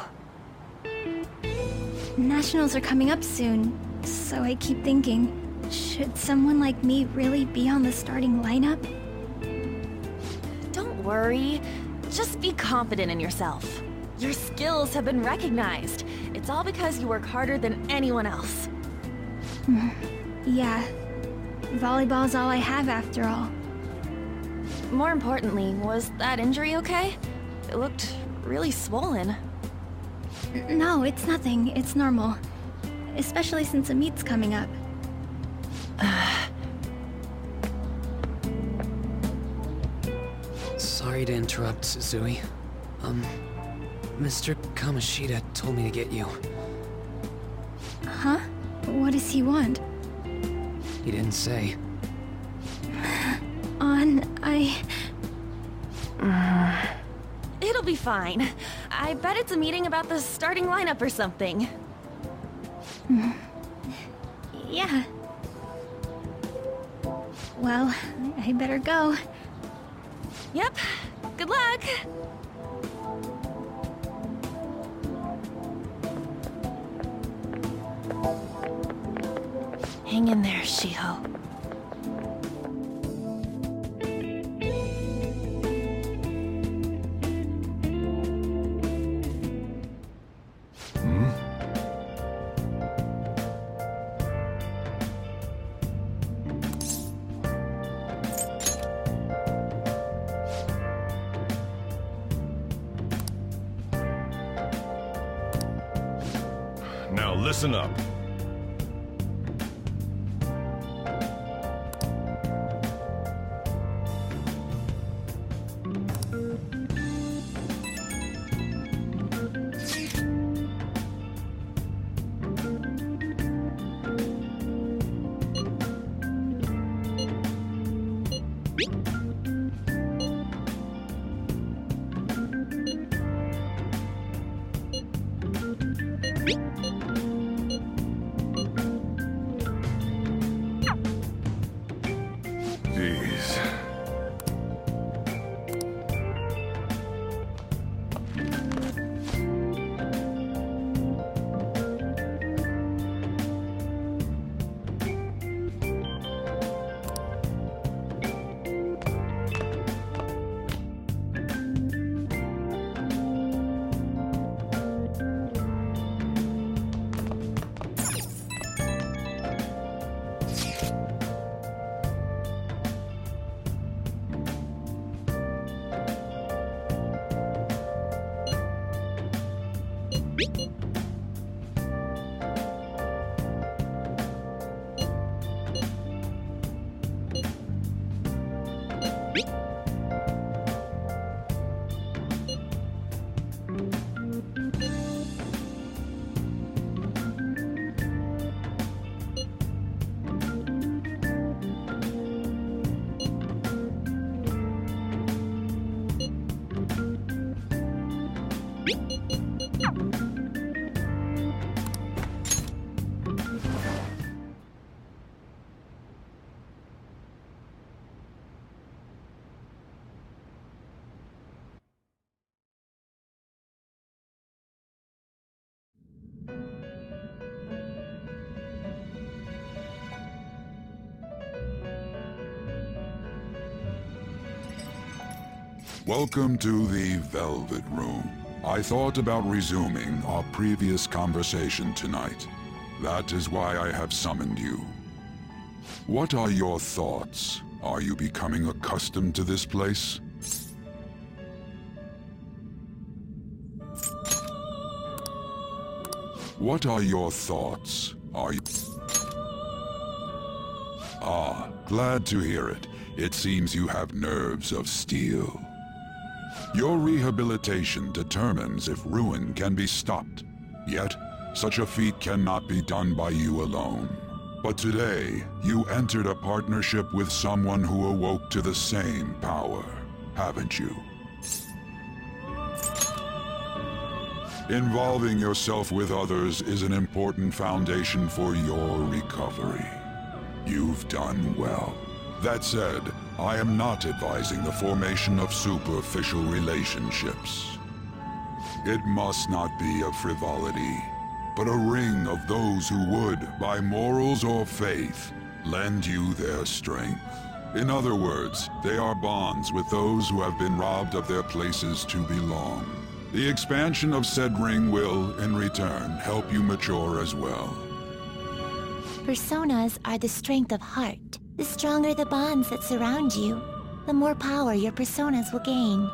S4: Nationals are coming up soon, so I keep thinking, should someone like me really be on the starting lineup?
S14: Don't worry. Just be confident in yourself. Your skills have been recognized. It's all because you work harder than anyone else.
S4: Yeah. Volleyball's all I have after all.
S14: More importantly, was that injury okay? It looked really swollen.
S4: No, it's nothing. It's normal. Especially since a meet's coming up.
S1: Sorry to interrupt, Suzui. Mr. Kamoshida told me to get you.
S4: Huh? What does he want?
S1: He didn't say.
S14: It'll be fine. I bet it's a meeting about the starting lineup or something.
S4: Yeah. Well, I better go.
S14: Yep. Good luck! Hang in there, Shiho.
S6: Now listen up.
S5: Welcome to the Velvet Room. I thought about resuming our previous conversation tonight. That is why I have summoned you. What are your thoughts? Are you becoming accustomed to this place? What are your thoughts? Are you... Ah, glad to hear it. It seems you have nerves of steel. Your rehabilitation determines if ruin can be stopped. Yet, such a feat cannot be done by you alone. But today, you entered a partnership with someone who awoke to the same power, haven't you? Involving yourself with others is an important foundation for your recovery. You've done well. That said, I am not advising the formation of superficial relationships. It must not be a frivolity, but a ring of those who would, by morals or faith, lend you their strength. In other words, they are bonds with those who have been robbed of their places to belong. The expansion of said ring will, in return, help you mature as well.
S13: Personas are the strength of heart. The stronger the bonds that surround you, the more power your personas will gain.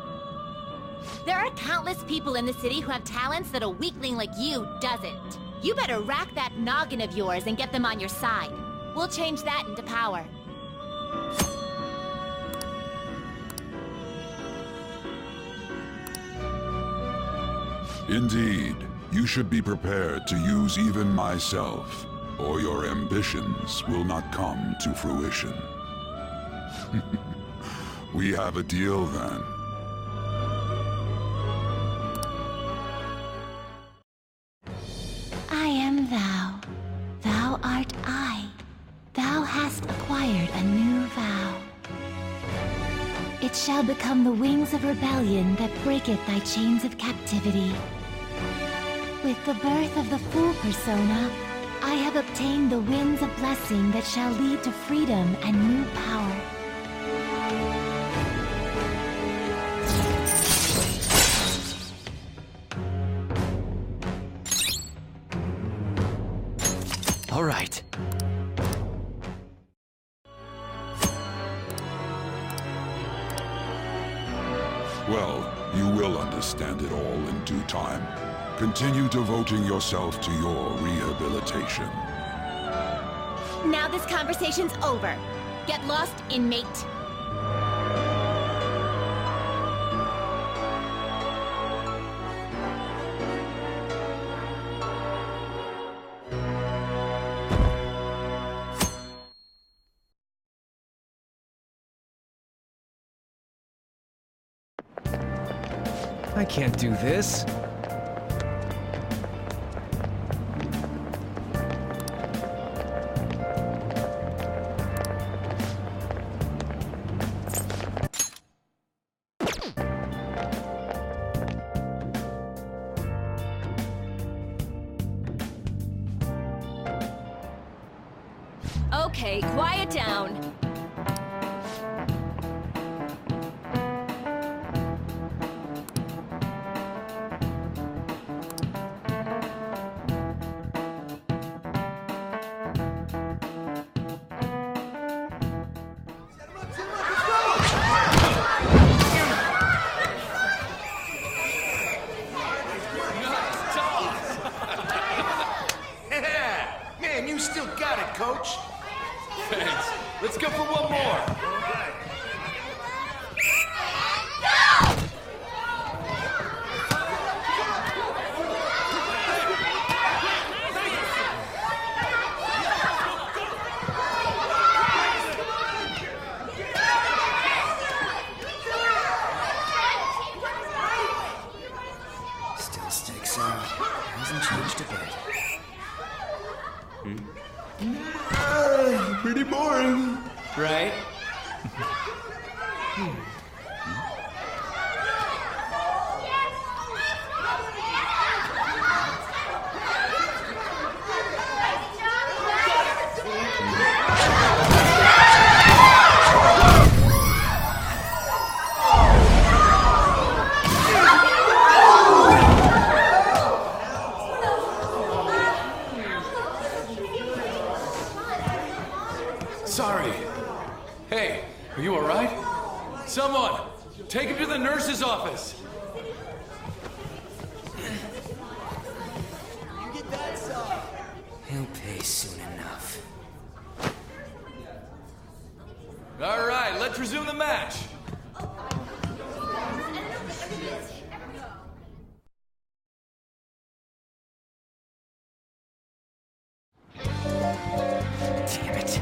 S3: There are countless people in the city who have talents that a weakling like you doesn't. You better rack that noggin of yours and get them on your side. We'll change that into power.
S5: Indeed, you should be prepared to use even myself, or your ambitions will not come to fruition. We have a deal then.
S13: I am thou. Thou art I. Thou hast acquired a new vow. It shall become the wings of rebellion that breaketh thy chains of captivity. With the birth of the Fool persona, I have obtained the winds of blessing that shall lead to freedom and new power.
S1: All right.
S5: Well, you will understand it all in due time. Continue devoting yourself to your rehabilitation.
S3: Now this conversation's over. Get lost, inmate.
S10: I can't do this.
S14: Okay, quiet down.
S6: Man, you still got it, coach.
S11: Thanks. Let's go for one more.
S1: Still sticks out. Hasn't changed a bit.
S6: Pretty boring.
S11: Right? Sorry. Hey, are you alright? Someone, take him to the nurse's office.
S1: He'll pay soon enough.
S11: Alright, let's resume the match.
S1: Damn it.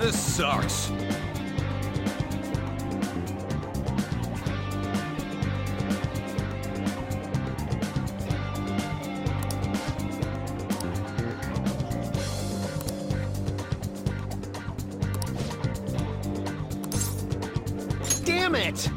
S11: This sucks.
S10: Damn it!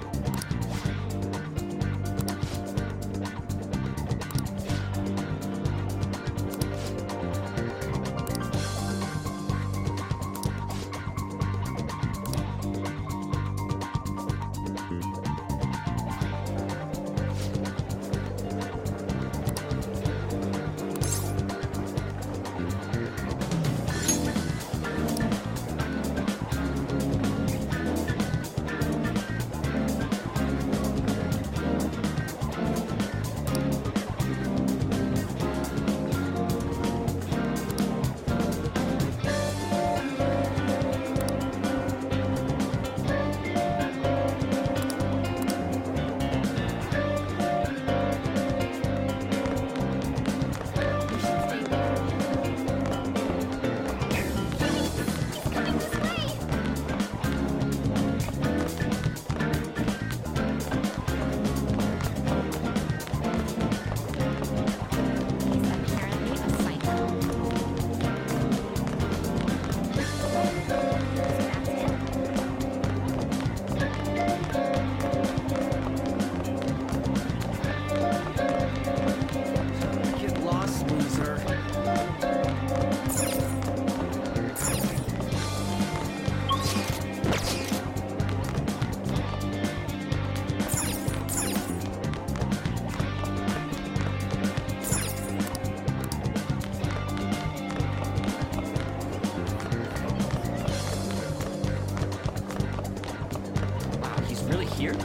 S1: Here?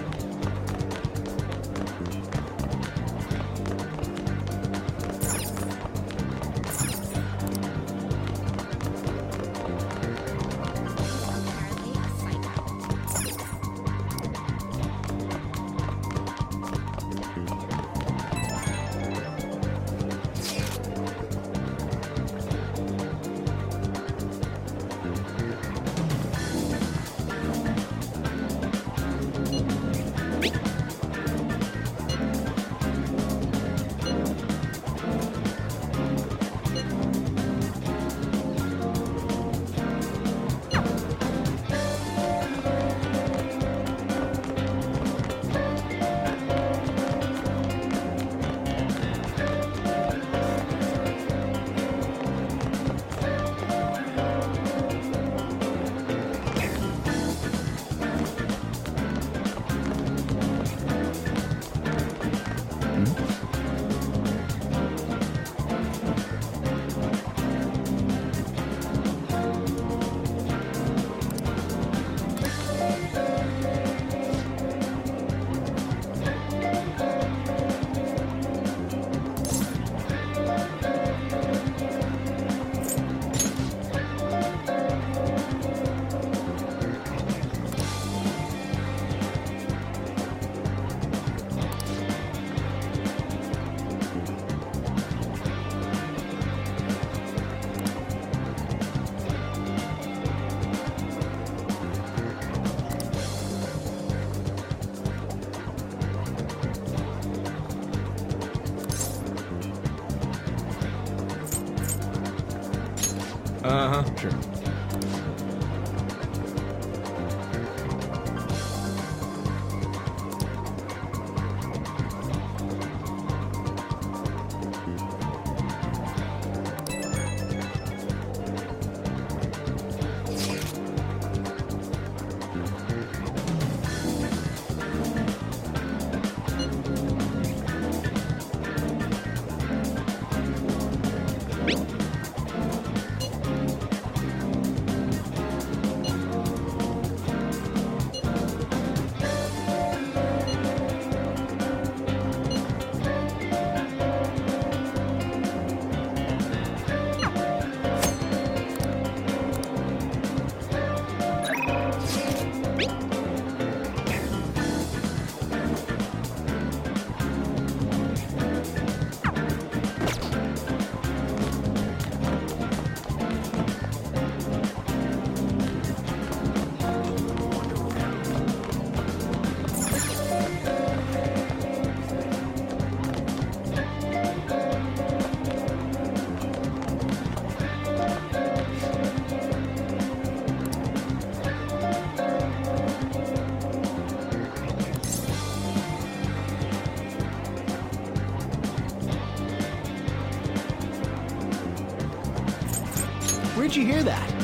S15: Where'd you hear that?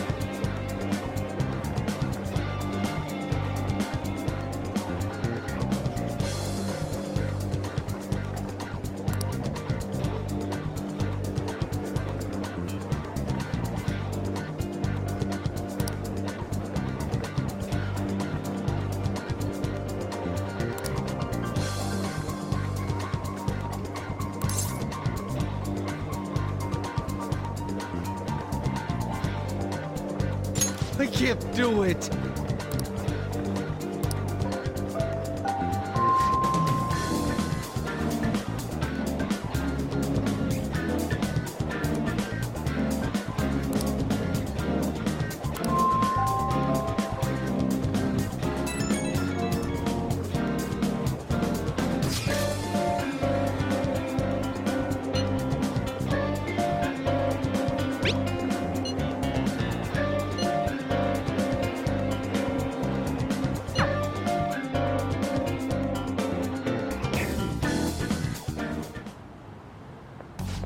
S10: I can't do it.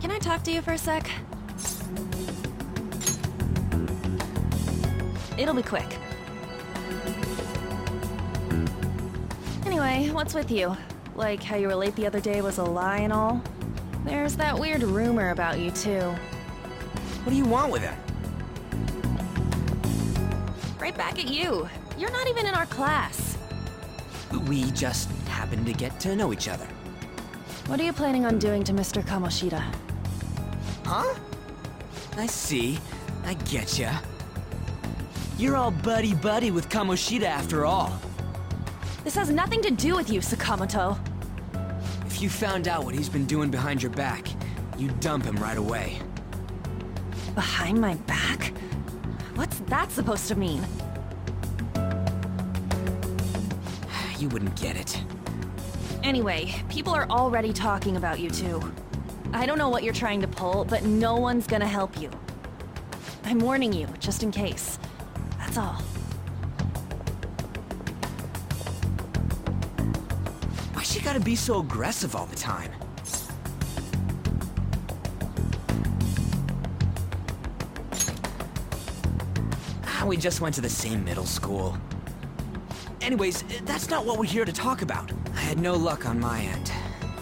S14: Can I talk to you for a sec? It'll be quick. Anyway, what's with you? Like how you were late the other day was a lie and all? There's that weird rumor about you, too.
S1: What do you want with it?
S14: Right back at you. You're not even in our class.
S1: We just happened to get to know each other.
S14: What are you planning on doing to Mr. Kamoshida?
S1: Huh? I see. I getcha. You're all buddy-buddy with Kamoshida after all.
S14: This has nothing to do with you, Sakamoto.
S1: If you found out what he's been doing behind your back, you'd dump him right away.
S14: Behind my back? What's that supposed to mean?
S1: You wouldn't get it.
S14: Anyway, people are already talking about you two. I don't know what you're trying to pull, but no one's gonna help you. I'm warning you, just in case. That's all.
S1: Why she gotta be so aggressive all the time? We just went to the same middle school. Anyways, that's not what we're here to talk about. I had no luck on my end.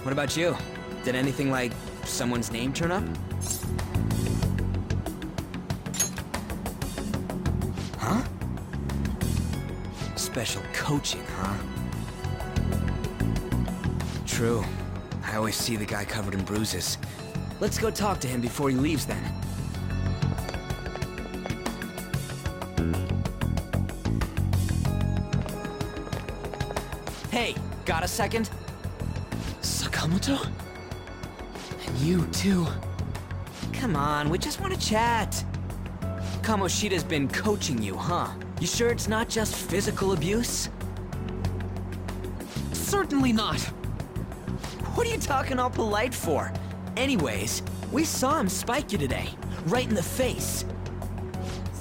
S1: What about you? Did anything like someone's name turn up? Huh? Special coaching, huh? True. I always see the guy covered in bruises. Let's go talk to him before he leaves then. Hey, got a second? Sakamoto? And you too. Come on, we just want to chat. Kamoshida's been coaching you, huh? You sure it's not just physical abuse?
S10: Certainly not.
S1: What are you talking all polite for? Anyways, we saw him spike you today, right in the face.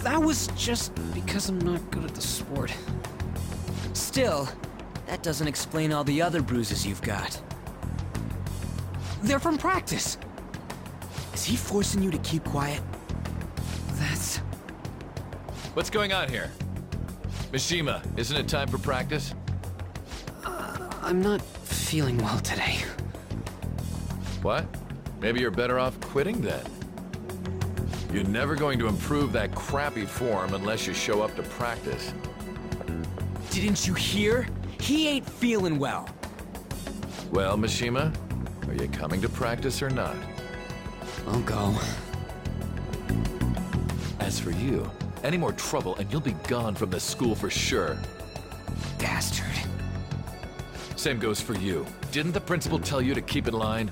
S10: That was just because I'm not good at the sport.
S1: Still, that doesn't explain all the other bruises you've got.
S10: They're from practice.
S1: Is he forcing you to keep quiet?
S10: That's...
S2: What's going on here? Mishima, isn't it time for practice?
S10: I'm not feeling well today.
S2: What? Maybe you're better off quitting then. You're never going to improve that crappy form unless you show up to practice.
S1: Didn't you hear? He ain't feeling well.
S2: Well, Mishima, are you coming to practice or not?
S10: I'll go.
S2: As for you, any more trouble and you'll be gone from the school for sure.
S1: Bastard.
S2: Same goes for you. Didn't the principal tell you to keep in line?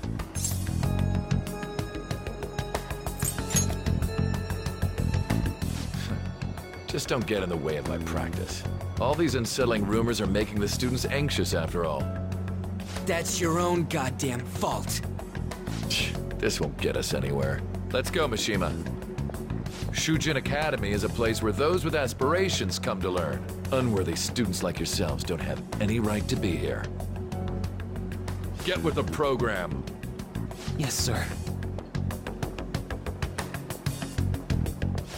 S2: Just don't get in the way of my practice. All these unsettling rumors are making the students anxious after all.
S1: That's your own goddamn fault.
S2: This won't get us anywhere. Let's go, Mishima. Shujin Academy is a place where those with aspirations come to learn. Unworthy students like yourselves don't have any right to be here. Get with the program.
S1: Yes, sir.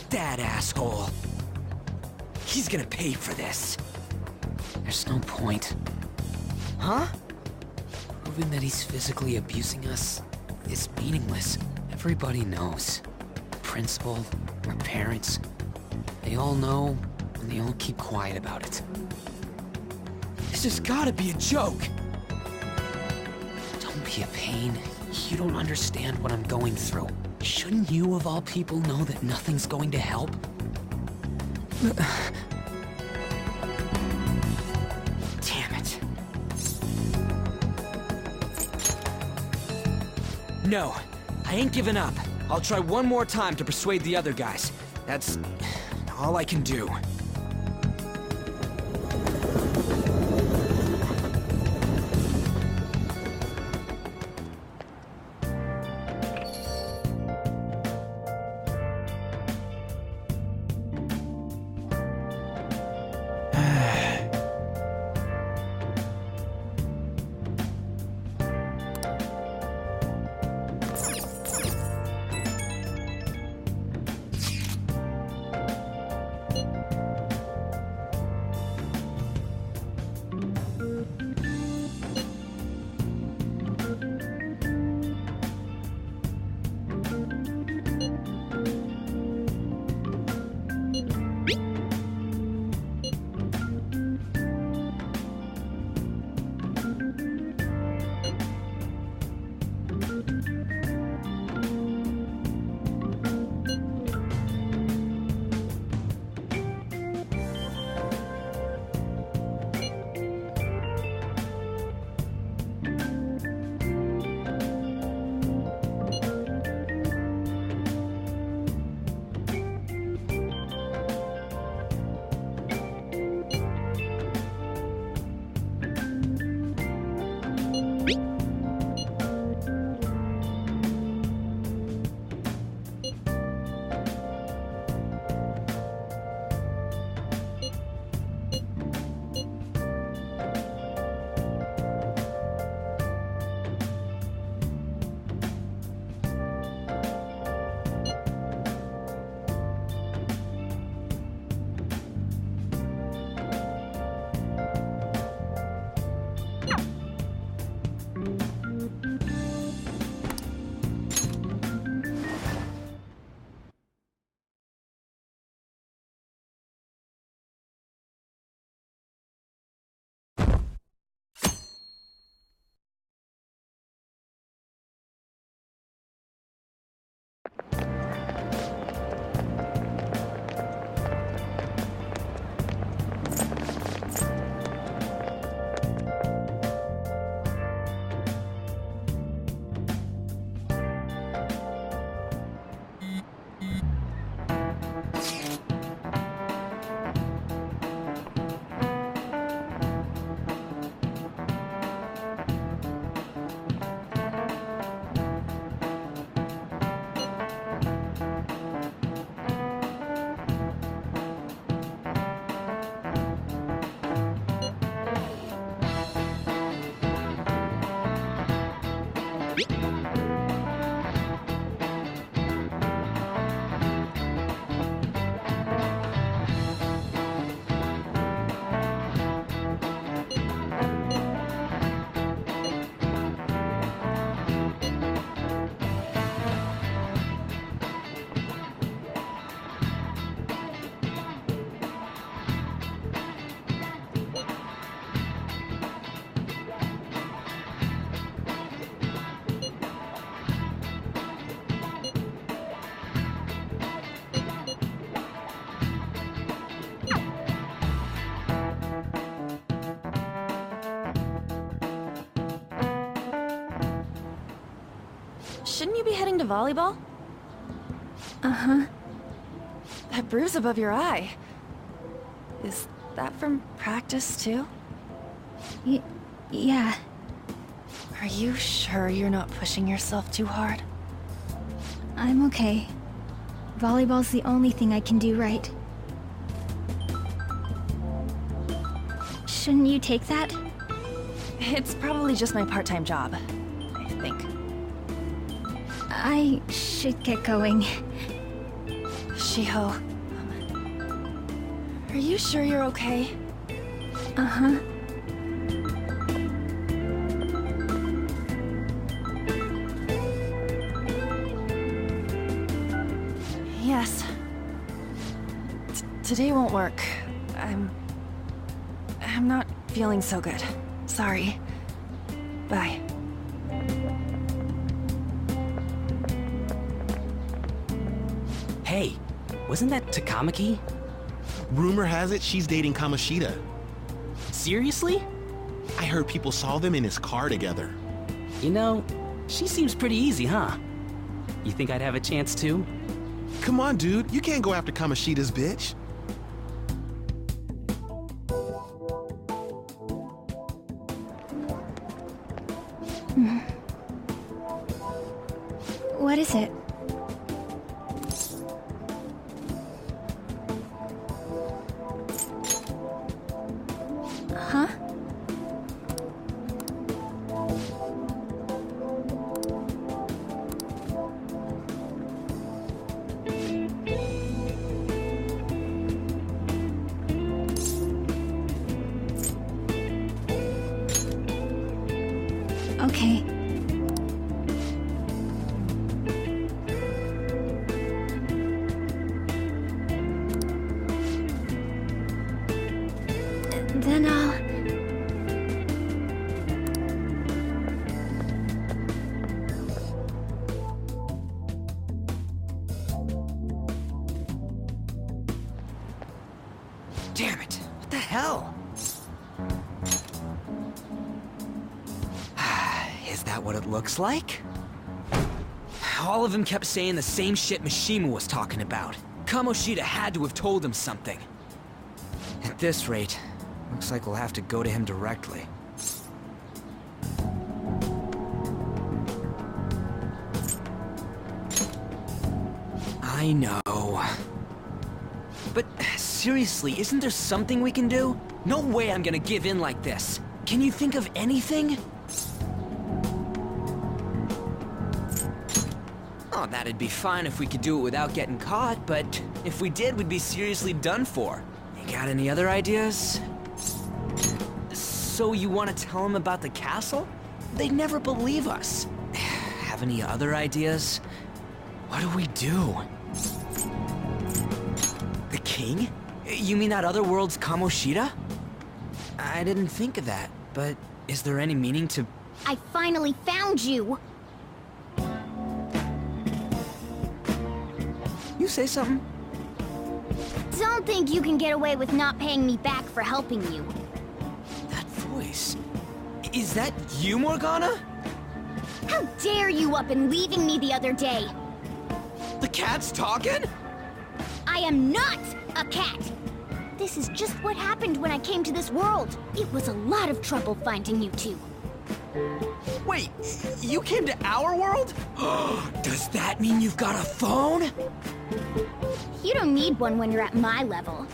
S1: Dad, that asshole. He's gonna pay for this. There's no point. Huh? Proving that he's physically abusing us is meaningless. Everybody knows. The principal, our parents, they all know, and they all keep quiet about it. This has gotta be a joke! Don't be a pain. You don't understand what I'm going through. Shouldn't you, of all people, know that nothing's going to help? Damn it. No, I ain't giving up. I'll try one more time to persuade the other guys. That's all I can do.
S14: Shouldn't you be heading to volleyball?
S13: Uh-huh.
S14: That bruise above your eye. Is that from practice, too?
S13: Yeah.
S14: Are you sure you're not pushing yourself too hard?
S13: I'm okay. Volleyball's the only thing I can do right. Shouldn't you take that?
S14: It's probably just my part-time job, I think.
S13: I should get going.
S14: Shiho, Are you sure you're okay?
S4: Uh-huh.
S14: Yes. Today won't work. I'm not feeling so good. Sorry. Bye.
S1: Hey, wasn't that Takamaki?
S15: Rumor has it she's dating Kamoshida.
S1: Seriously?
S15: I heard people saw them in his car together.
S16: You know, she seems pretty easy, huh? You think I'd have a chance too?
S15: Come on, dude. You can't go after Kamoshida's bitch.
S4: What is it? Huh? Okay. Then I'll...
S1: Damn it! What the hell? Is that what it looks like? All of them kept saying the same shit Mishima was talking about. Kamoshida had to have told him something. At this rate, looks like we'll have to go to him directly. I know. But seriously, isn't there something we can do? No way I'm gonna give in like this. Can you think of anything? Oh, that'd be fine if we could do it without getting caught, but if we did, we'd be seriously done for. You got any other ideas? So you want to tell them about the castle? They'd never believe us. Have any other ideas? What do we do? The king? You mean that other world's Kamoshida? I didn't think of that, but is there any meaning to...
S4: I finally found you!
S1: You say something?
S4: Don't think you can get away with not paying me back for helping you.
S1: That voice... Is that you, Morgana?
S4: How dare you up and leaving me the other day?
S1: The cat's talking?
S4: I am not a cat! This is just what happened when I came to this world. It was a lot of trouble finding you two.
S1: Wait, you came to our world? Does that mean you've got a phone?
S4: You don't need one when you're at my level.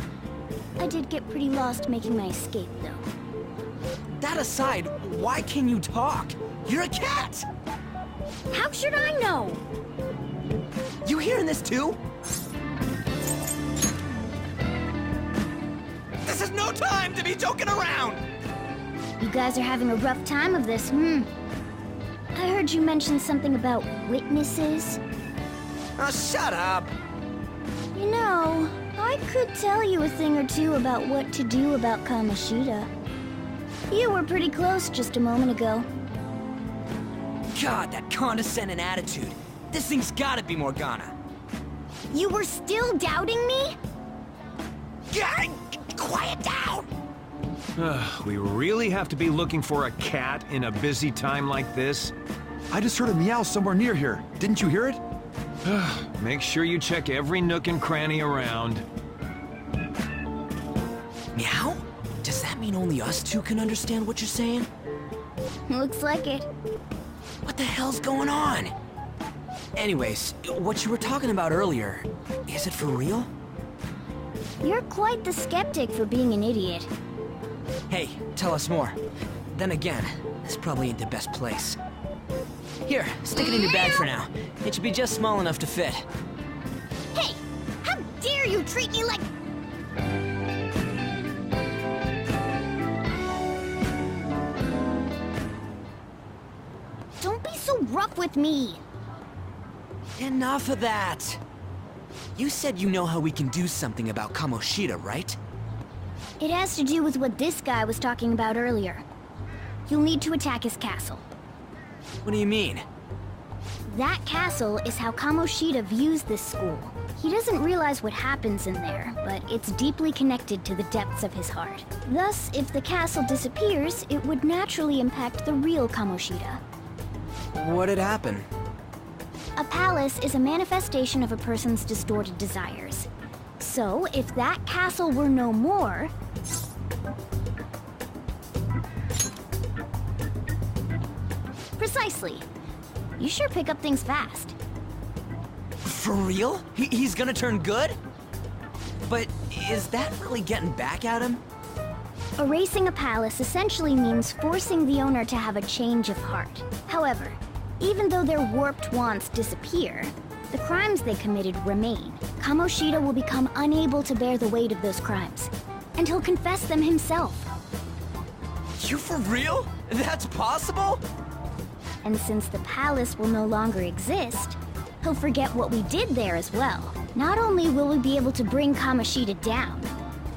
S4: I did get pretty lost making my escape, though.
S1: That aside, why can you talk? You're a cat!
S4: How should I know?
S1: You hearing this too? This is no time to be joking around!
S4: You guys are having a rough time of this, I heard you mention something about witnesses.
S1: Oh, shut up!
S4: You know, I could tell you a thing or two about what to do about Kamoshida. You were pretty close just a moment ago.
S1: God, that condescending attitude. This thing's gotta be Morgana.
S4: You were still doubting me?
S1: God, quiet down!
S10: We really have to be looking for a cat in a busy time like this?
S17: I just heard a meow somewhere near here. Didn't you hear it?
S10: Make sure you check every nook and cranny around.
S1: Meow? Does that mean only us two can understand what you're saying?
S4: Looks like it.
S1: What the hell's going on? Anyways, what you were talking about earlier, is it for real?
S4: You're quite the skeptic for being an idiot.
S1: Hey, tell us more. Then again, this probably ain't the best place. Here, stick it in your bag for now. It should be just small enough to fit.
S4: Hey! How dare you treat me like... rough with me.
S1: Enough of that! You said you know how we can do something about Kamoshida, right?
S4: It has to do with what this guy was talking about earlier. You'll need to attack his castle.
S1: What do you mean?
S4: That castle is how Kamoshida views this school. He doesn't realize what happens in there, but it's deeply connected to the depths of his heart. Thus, if the castle disappears, it would naturally impact the real Kamoshida.
S1: What'd happen?
S4: A palace is a manifestation of a person's distorted desires. So, if that castle were no more... Precisely. You sure pick up things fast.
S1: For real? He's gonna turn good? But is that really getting back at him?
S4: Erasing a palace essentially means forcing the owner to have a change of heart. However, even though their warped wants disappear, the crimes they committed remain. Kamoshida will become unable to bear the weight of those crimes, and he'll confess them himself.
S1: You for real? That's possible?
S4: And since the palace will no longer exist, he'll forget what we did there as well. Not only will we be able to bring Kamoshida down,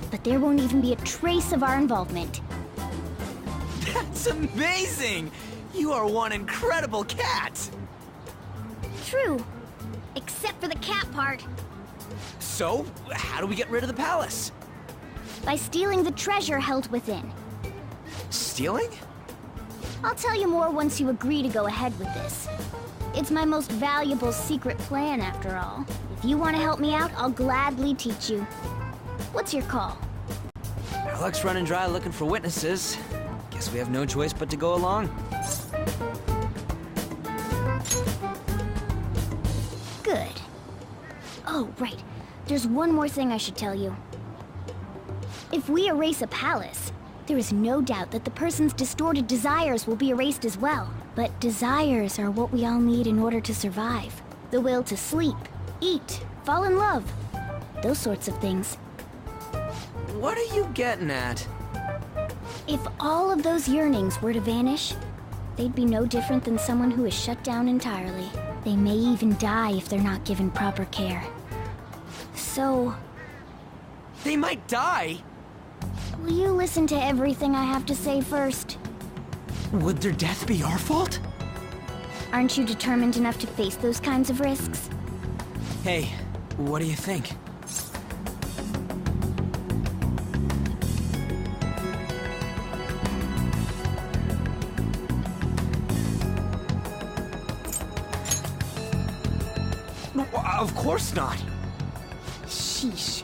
S4: but there won't even be a trace of our involvement.
S1: That's amazing! You are one incredible cat!
S4: True. Except for the cat part.
S1: So, how do we get rid of the palace?
S4: By stealing the treasure held within.
S1: Stealing?
S4: I'll tell you more once you agree to go ahead with this. It's my most valuable secret plan, after all. If you want to help me out, I'll gladly teach you. What's your call?
S1: Our luck's running dry looking for witnesses. Guess we have no choice but to go along.
S4: Good. Oh, right. There's one more thing I should tell you. If we erase a palace, there is no doubt that the person's distorted desires will be erased as well. But desires are what we all need in order to survive. The will to sleep, eat, fall in love. Those sorts of things.
S1: What are you getting at?
S4: If all of those yearnings were to vanish, they'd be no different than someone who is shut down entirely. They may even die if they're not given proper care. So...
S1: They might die?
S4: Will you listen to everything I have to say first?
S1: Would their death be our fault?
S4: Aren't you determined enough to face those kinds of risks?
S1: Hey, what do you think? Of course not.
S4: Sheesh.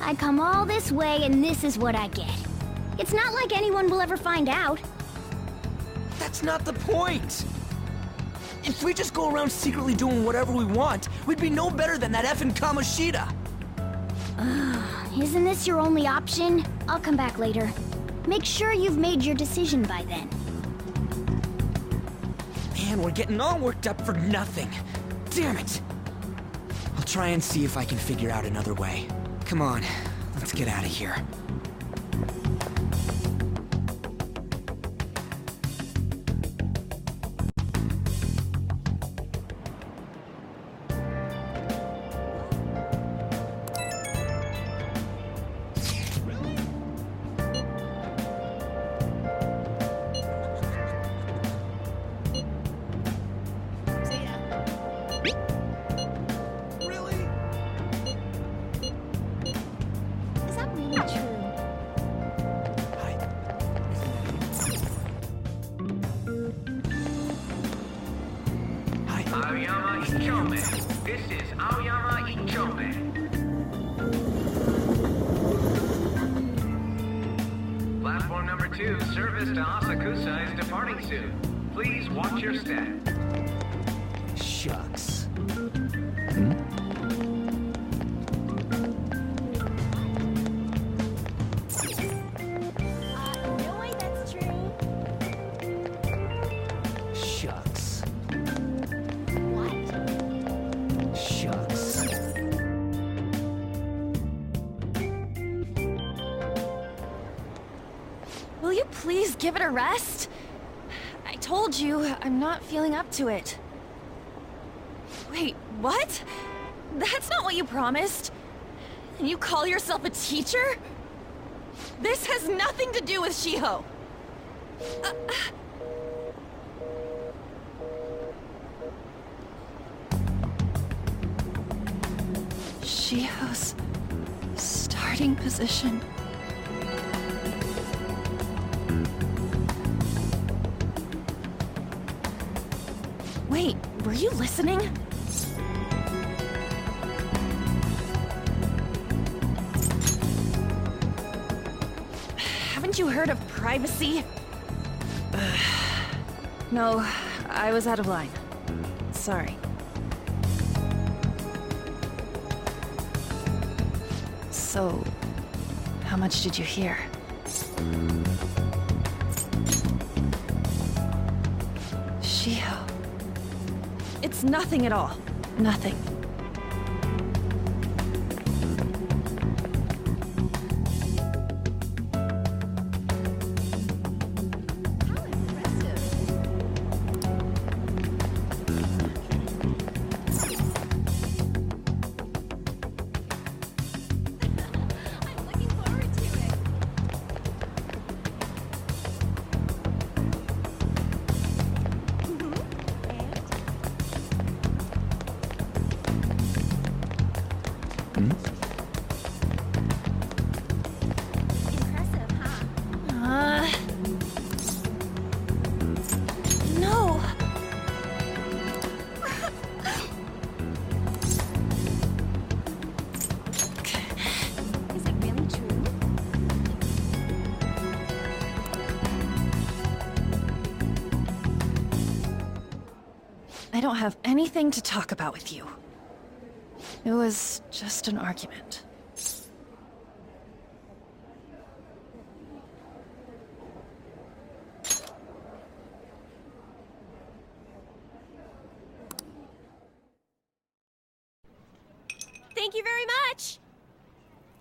S4: I come all this way and this is what I get. It's not like anyone will ever find out.
S1: That's not the point. If we just go around secretly doing whatever we want, we'd be no better than that effing Kamoshida.
S4: Isn't this your only option? I'll come back later. Make sure you've made your decision by then.
S1: Man, we're getting all worked up for nothing. Damn it. I'll try and see if I can figure out another way. Come on, let's get out of here.
S7: Aoyama Ichome. This is Aoyama Ichome. Platform number 2, service to Asakusa is departing soon. Please watch your step.
S1: Shucks.
S4: No way that's true.
S1: Shucks.
S4: What?
S1: Shucks.
S14: Will you please give it a rest? I told you, I'm not feeling up to it. Wait, what? That's not what you promised. And you call yourself a teacher? This has nothing to do with Shiho. Shiho's starting position. Wait, were you listening? Haven't you heard of privacy? No, I was out of line. Sorry. So, how much did you hear? Shiho. It's nothing at all. Nothing. No.
S4: Is it really true?
S14: I don't have anything to talk about with you. It was just an argument.
S3: Thank you very much!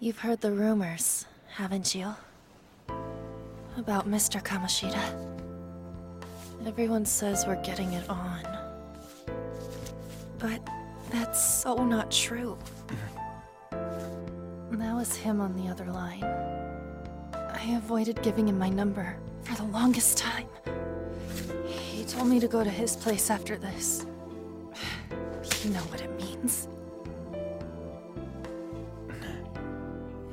S14: You've heard the rumors, haven't you? About Mr. Kamoshida. Everyone says we're getting it on. But that's so not true. That was him on the other line. I avoided giving him my number for the longest time. He told me to go to his place after this. You know what it means.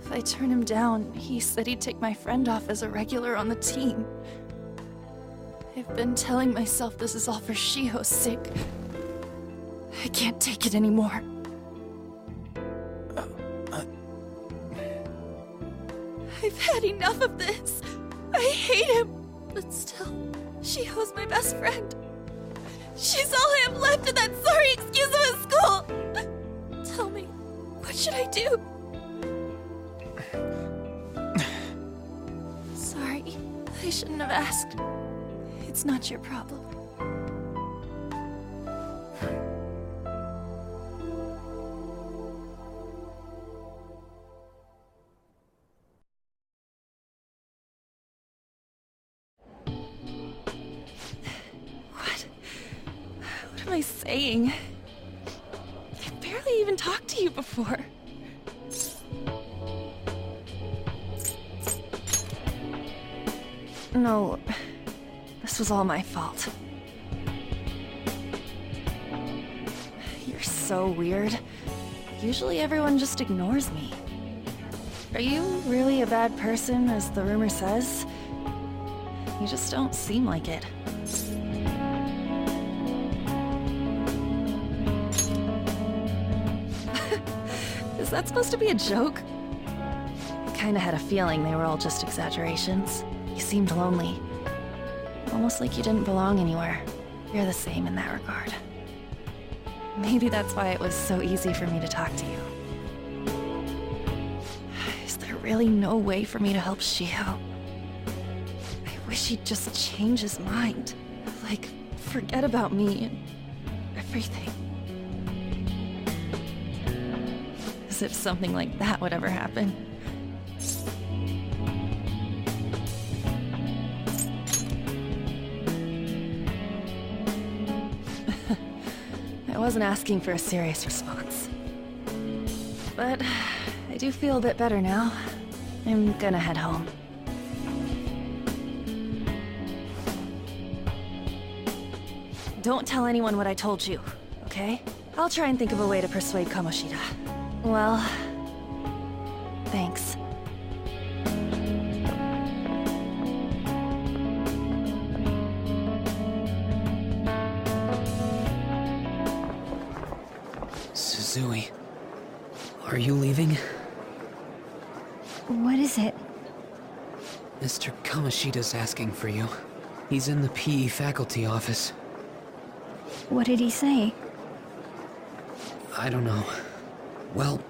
S14: If I turn him down, he said he'd take my friend off as a regular on the team. I've been telling myself this is all for Shiho's sake. I can't take it anymore. I've had enough of this. I hate him. But still, Shiho's my best friend. She's all I have left of that sorry excuse of a school. Tell me, what should I do? Sorry, I shouldn't have asked. It's not your problem. What am I saying? I've barely even talked to you before. No, this was all my fault. You're so weird. Usually everyone just ignores me. Are you really a bad person, as the rumor says? You just don't seem like it. Is that supposed to be a joke? I kinda had a feeling they were all just exaggerations. You seemed lonely. Almost like you didn't belong anywhere. You're the same in that regard. Maybe that's why it was so easy for me to talk to you. Is there really no way for me to help Shiho? I wish he'd just change his mind. Like, forget about me and everything. As if something like that would ever happen. I wasn't asking for a serious response. But I do feel a bit better now. I'm gonna head home. Don't tell anyone what I told you, okay? I'll try and think of a way to persuade Kamoshida. Well, thanks.
S1: Suzui, are you leaving?
S4: What is it?
S1: Mr. Kamoshida's asking for you. He's in the PE faculty office.
S4: What did he say?
S1: I don't know. Well,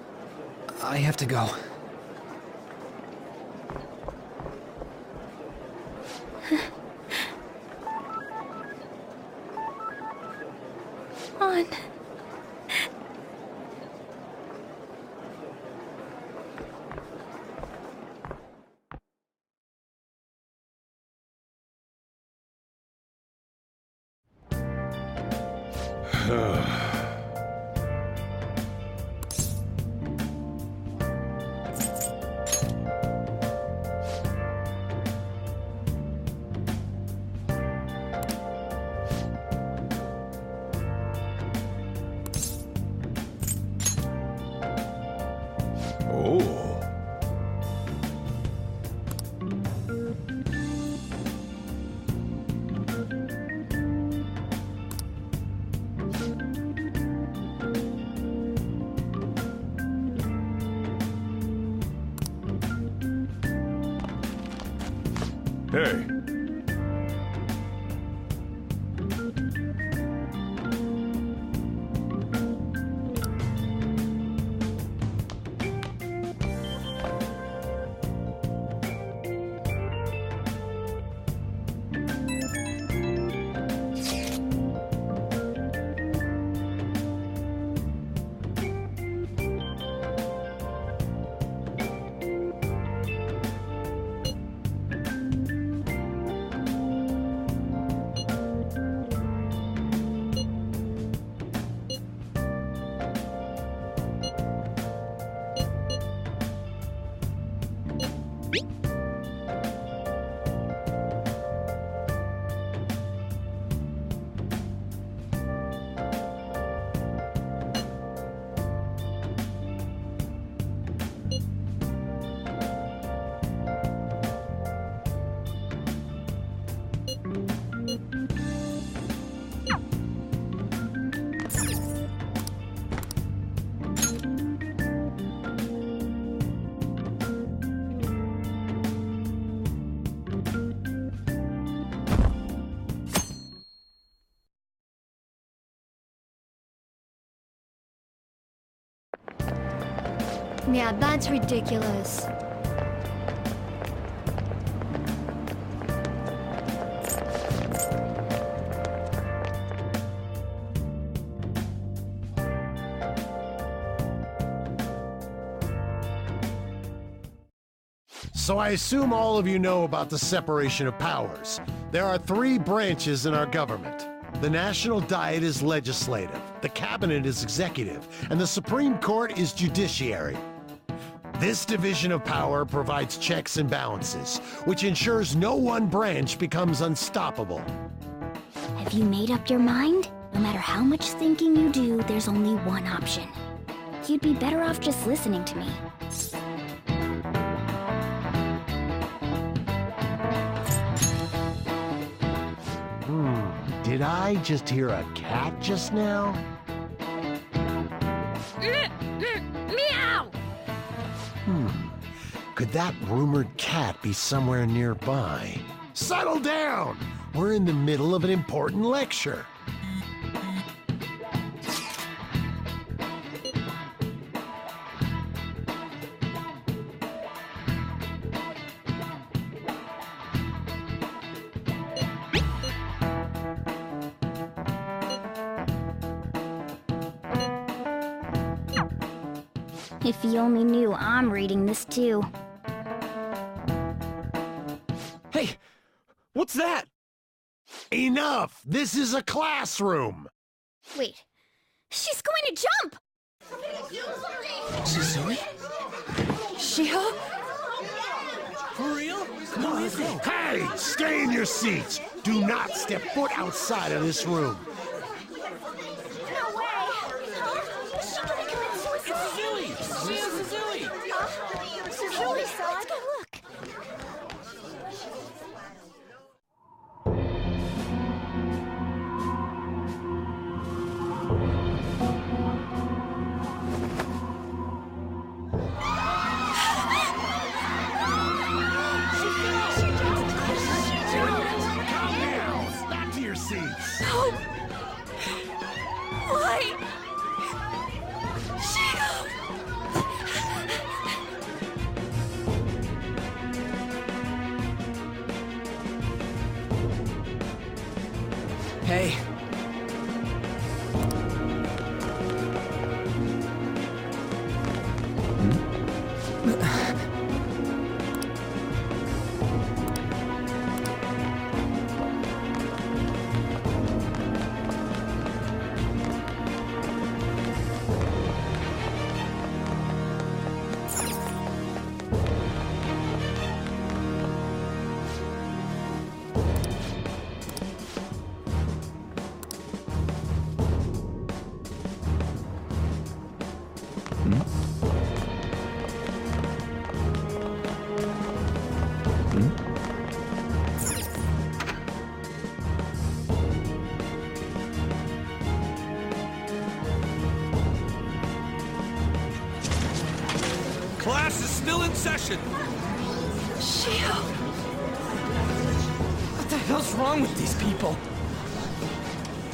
S1: I have to go.
S4: On.
S6: Hey.
S4: Yeah, that's ridiculous.
S8: So I assume all of you know about the separation of powers. There are 3 branches in our government. The National Diet is legislative, the Cabinet is executive, and the Supreme Court is judiciary. This division of power provides checks and balances, which ensures no one branch becomes unstoppable.
S4: Have you made up your mind? No matter how much thinking you do, there's only one option. You'd be better off just listening to me.
S8: Did I just hear a cat just now?
S4: Meow!
S8: Could that rumored cat be somewhere nearby? Settle down! We're in the middle of an important lecture.
S4: If you only knew I'm reading this too.
S1: Hey! What's that?
S8: Enough! This is a classroom!
S4: Wait, She's going to jump!
S16: Suzui?
S14: Shiho?
S16: For real? Who is it?
S8: Hey! Stay in your seats! Do not step foot outside of this room.
S4: No way!
S16: Suzui! Suzui!
S4: Suzui saw it. Look.
S8: Back to your seats.
S14: No! Why? Shiho!
S1: Hey.
S10: Class is still in session.
S14: Shiho!
S1: What the hell's wrong with these people?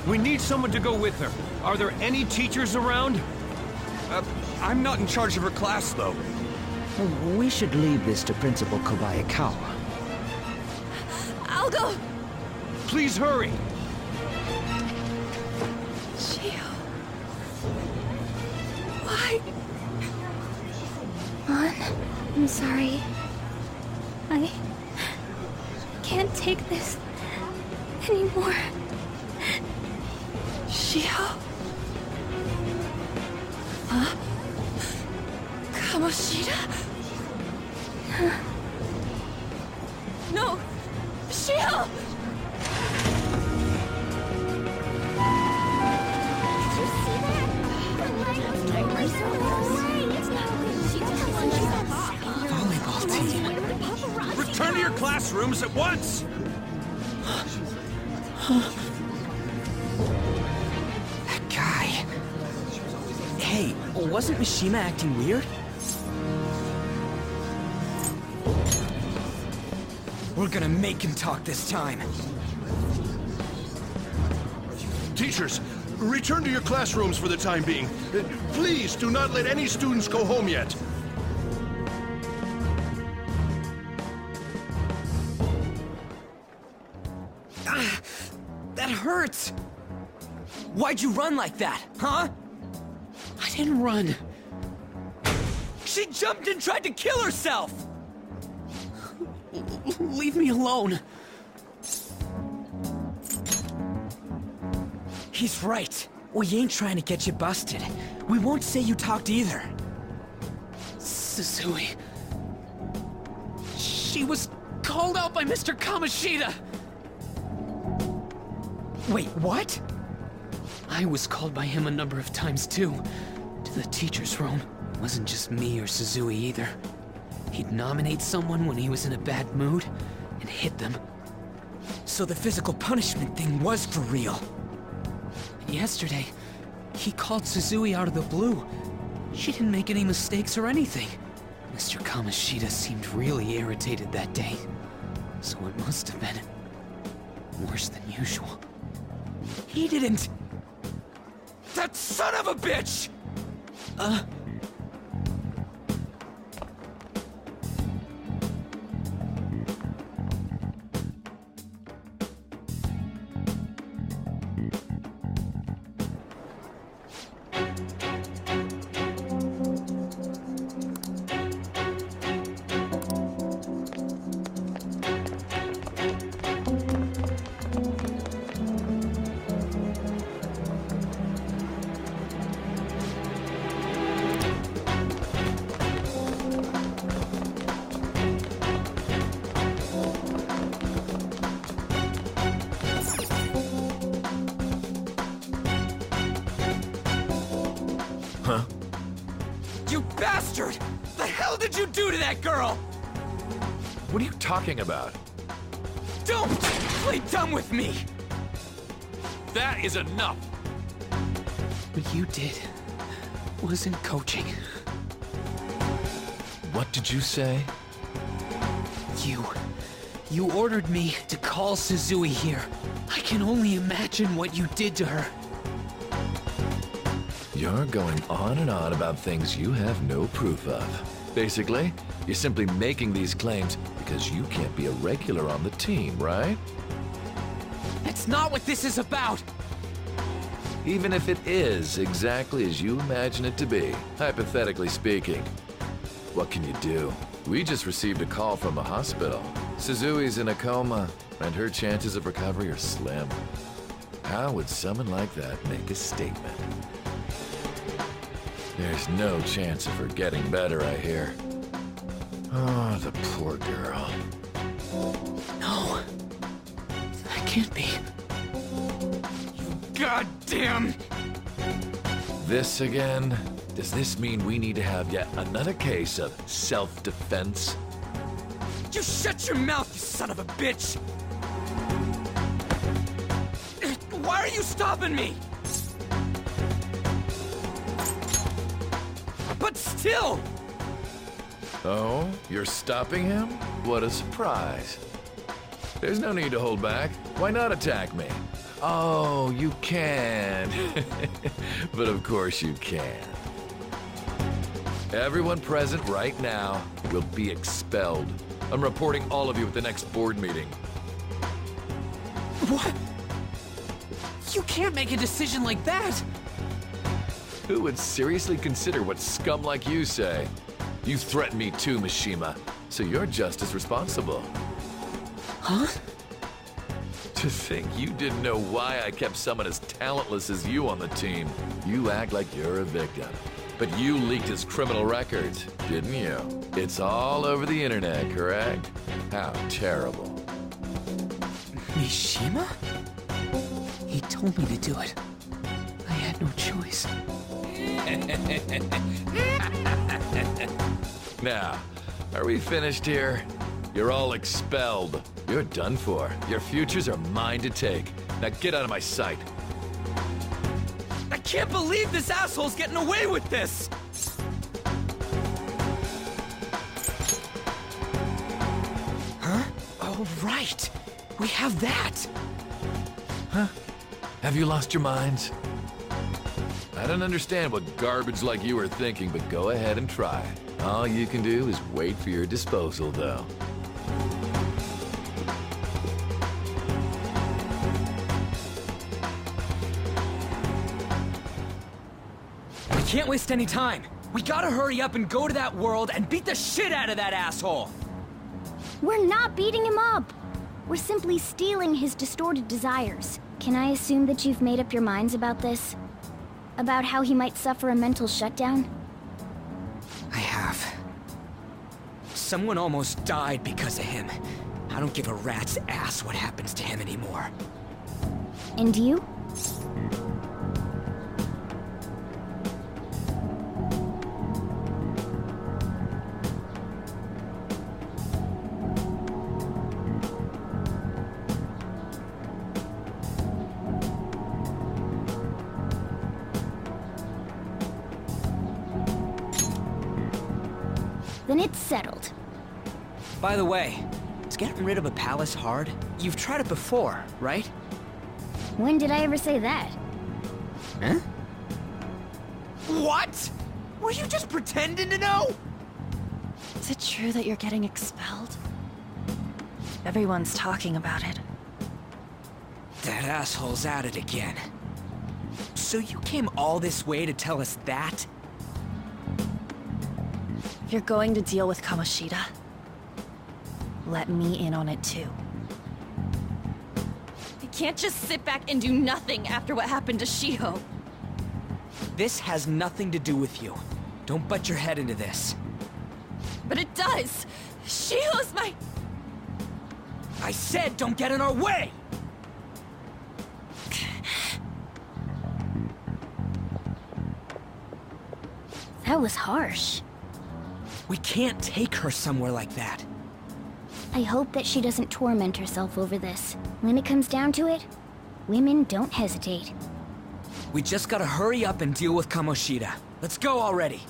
S10: We need someone to go with her. Are there any teachers around? I'm not in charge of her class, though.
S1: We should leave this to Principal Kobayakawa.
S14: I'll go!
S10: Please hurry!
S14: Shiho... Why?
S4: Mon, I'm sorry. I can't take this anymore.
S14: Shiho? Huh? Kamoshida? No! Shiho!
S1: Volleyball team.
S10: Return to your classrooms at once!
S1: That guy. Hey, wasn't Mishima acting weird? We're gonna make him talk this time.
S6: Teachers, return to your classrooms for the time being. Please do not let any students go home yet.
S1: That hurts! Why'd you run like that, huh?
S16: I didn't run.
S1: She jumped and tried to kill herself!
S16: Leave me alone.
S1: He's right. We ain't trying to get you busted. We won't say you talked either.
S16: Suzui. She was called out by Mr. Kamoshida.
S1: Wait, what?
S16: I was called by him a number of times too. To the teacher's room. It wasn't just me or Suzui either. He'd nominate someone when he was in a bad mood and hit them.
S1: So the physical punishment thing was for real.
S16: Yesterday, he called Suzui out of the blue. She didn't make any mistakes or anything. Mr. Kamoshida seemed really irritated that day. So it must have been worse than usual.
S1: He didn't... That son of a bitch! that girl!
S2: What are you talking about?
S1: Don't play dumb with me!
S2: That is enough!
S16: What you did wasn't coaching.
S2: What did you say?
S16: You ordered me to call Suzui here. I can only imagine what you did to her.
S2: You're going on and on about things you have no proof of. Basically, you're simply making these claims because you can't be a regular on the team, right?
S16: That's not what this is about!
S2: Even if it is exactly as you imagine it to be, hypothetically speaking, what can you do? We just received a call from a hospital. Suzui's in a coma, and her chances of recovery are slim. How would someone like that make a statement? There's no chance of her getting better, I hear. Oh, the poor girl.
S16: No. That can't be.
S1: Goddamn!
S2: This again? Does this mean we need to have yet another case of self-defense?
S1: You shut your mouth, you son of a bitch! Why are you stopping me? But still!
S2: Oh, you're stopping him? What a surprise. There's no need to hold back. Why not attack me? Oh, you can. But of course you can. Everyone present right now will be expelled. I'm reporting all of you at the next board meeting.
S16: What? You can't make a decision like that!
S2: Who would seriously consider what scum like you say? You threatened me too, Mishima, so you're just as responsible.
S16: Huh?
S2: To think you didn't know why I kept someone as talentless as you on the team. You act like you're a victim. But you leaked his criminal records, didn't you? It's all over the internet, correct? How terrible.
S16: Mishima? He told me to do it. I had no choice.
S2: Now, are we finished here? You're all expelled. You're done for. Your futures are mine to take. Now get out of my sight.
S1: I can't believe this asshole's getting away with this! Huh? Oh, right. We have that.
S2: Huh? Have you lost your minds? I don't understand what garbage like you are thinking, but go ahead and try. All you can do is wait for your disposal, though.
S1: We can't waste any time. We gotta hurry up and go to that world and beat the shit out of that asshole!
S4: We're not beating him up! We're simply stealing his distorted desires. Can I assume that you've made up your minds about this? About how he might suffer a mental shutdown?
S1: I have. Someone almost died because of him. I don't give a rat's ass what happens to him anymore.
S4: And you? Then it's settled.
S1: By the way, is getting rid of a palace hard? You've tried it before, right?
S4: When did I ever say that?
S1: Huh? What? Were you just pretending to know?
S14: Is it true that you're getting expelled? Everyone's talking about it.
S1: That asshole's at it again. So you came all this way to tell us that?
S14: If you're going to deal with Kamoshida, let me in on it too.
S3: You can't just sit back and do nothing after what happened to Shiho.
S1: This has nothing to do with you. Don't butt your head into this.
S3: But it does! Shiho's my...
S1: I said don't get in our way!
S4: That was harsh.
S1: We can't take her somewhere like that.
S4: I hope that she doesn't torment herself over this. When it comes down to it, women don't hesitate.
S1: We just gotta hurry up and deal with Kamoshida. Let's go already.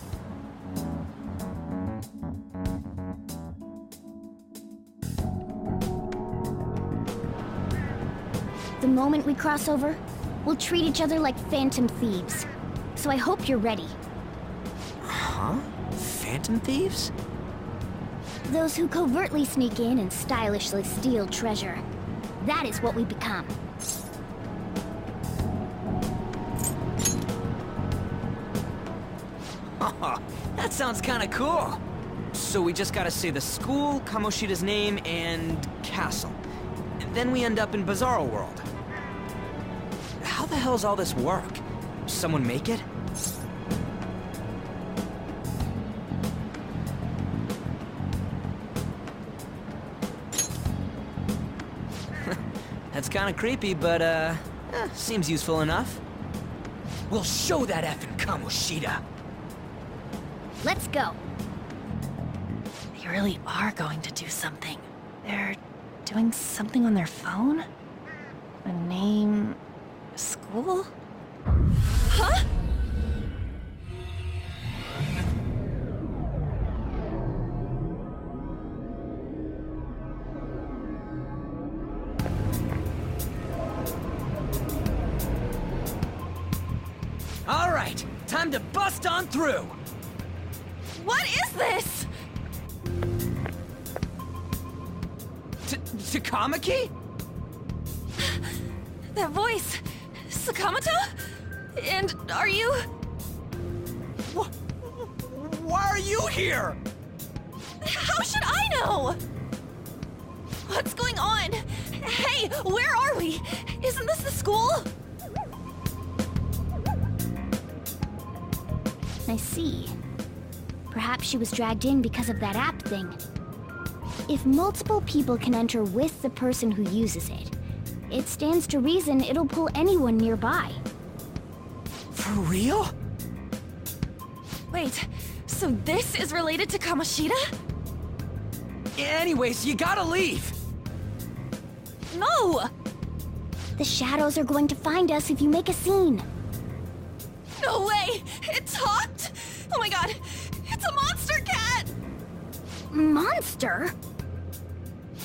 S4: The moment we cross over, we'll treat each other like phantom thieves. So I hope you're ready.
S1: Huh? Phantom thieves?
S4: Those who covertly sneak in and stylishly steal treasure. That is what we become.
S1: Oh, that sounds kinda cool. So we just gotta say the school, Kamoshida's name, and castle. And then we end up in Bizarro World. How the hell's all this work? Someone make it? That's kinda creepy, but, seems useful enough. We'll show that effing Kamoshida!
S4: Let's go.
S14: They really are going to do something. They're doing something on their phone? A name... a school? Huh?
S1: All right, time to bust on through!
S14: What is this?
S1: Takamaki?
S14: That voice... Sakamoto? And are you...
S1: Why are you here?
S14: How should I know? What's going on? Hey, where are we? Isn't this the school?
S4: I see. Perhaps she was dragged in because of that app thing. If multiple people can enter with the person who uses it, it stands to reason it'll pull anyone nearby.
S1: For real?
S14: Wait, so this is related to Kamoshida?
S1: Anyways, you gotta leave!
S14: No!
S4: The shadows are going to find us if you make a scene.
S14: No way! It talked? Oh my god! It's a monster cat!
S4: Monster?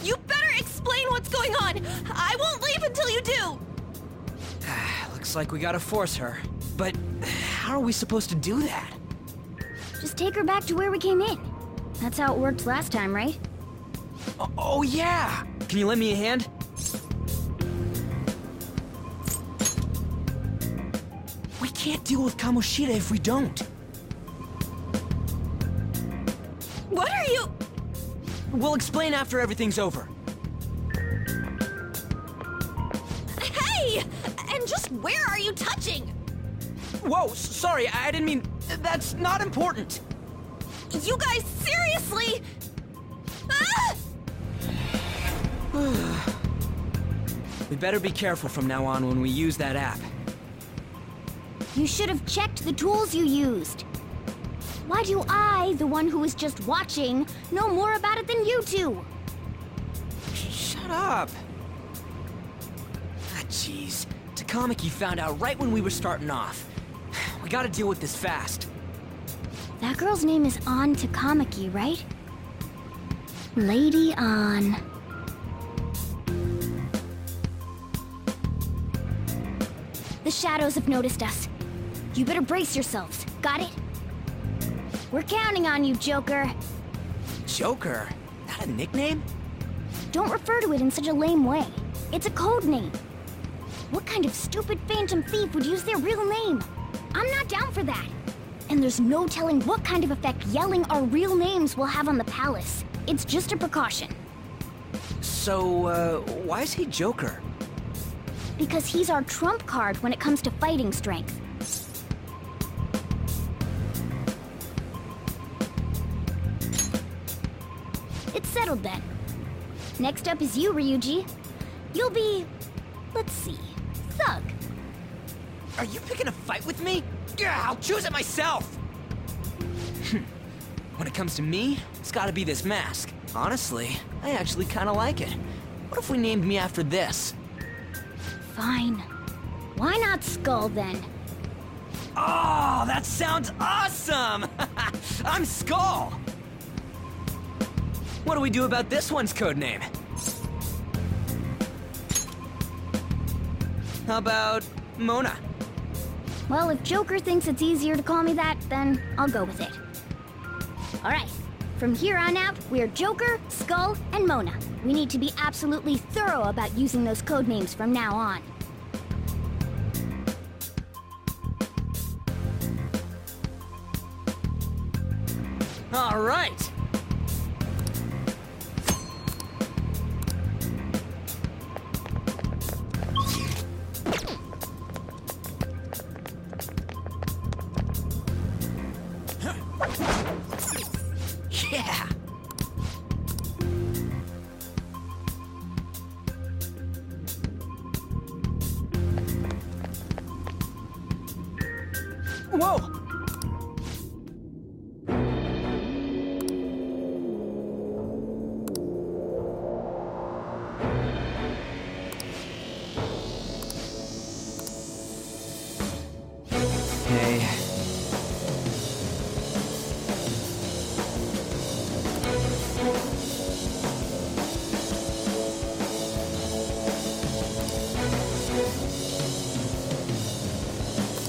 S14: You better explain what's going on! I won't leave until you do!
S1: Looks like we gotta force her. But how are we supposed to do that?
S4: Just take her back to where we came in. That's how it worked last time, right?
S1: Oh yeah! Can you lend me a hand? We can't deal with Kamoshida if we don't.
S14: What are you...
S1: We'll explain after everything's over.
S14: Hey! And just where are you touching?
S1: Whoa, sorry, I didn't mean... That's not important.
S14: You guys, seriously? Ah!
S1: We better be careful from now on when we use that app.
S4: You should have checked the tools you used. Why do I, the one who was just watching, know more about it than you two?
S1: Shut up. Ah, jeez. Takamaki found out right when we were starting off. We gotta deal with this fast.
S4: That girl's name is An Takamaki, right? Lady An. The shadows have noticed us. You better brace yourselves. Got it? We're counting on you, Joker.
S1: Joker? That a nickname?
S4: Don't refer to it in such a lame way. It's a code name. What kind of stupid phantom thief would use their real name? I'm not down for that. And there's no telling what kind of effect yelling our real names will have on the palace. It's just a precaution.
S1: So, why is he Joker?
S4: Because he's our trump card when it comes to fighting strength. It's settled then. Next up is you, Ryuji. You'll be... let's see... Thug.
S1: Are you picking a fight with me? Yeah, I'll choose it myself! When it comes to me, it's gotta be this mask. Honestly, I actually kinda like it. What if we named me after this?
S4: Fine. Why not Skull, then?
S1: Oh, that sounds awesome! I'm Skull! What do we do about this one's codename? How about Mona?
S4: Well, if Joker thinks it's easier to call me that, then I'll go with it. Alright, from here on out, we're Joker, Skull, and Mona. We need to be absolutely thorough about using those codenames from now on.
S1: Alright! Yeah! Whoa! Hey.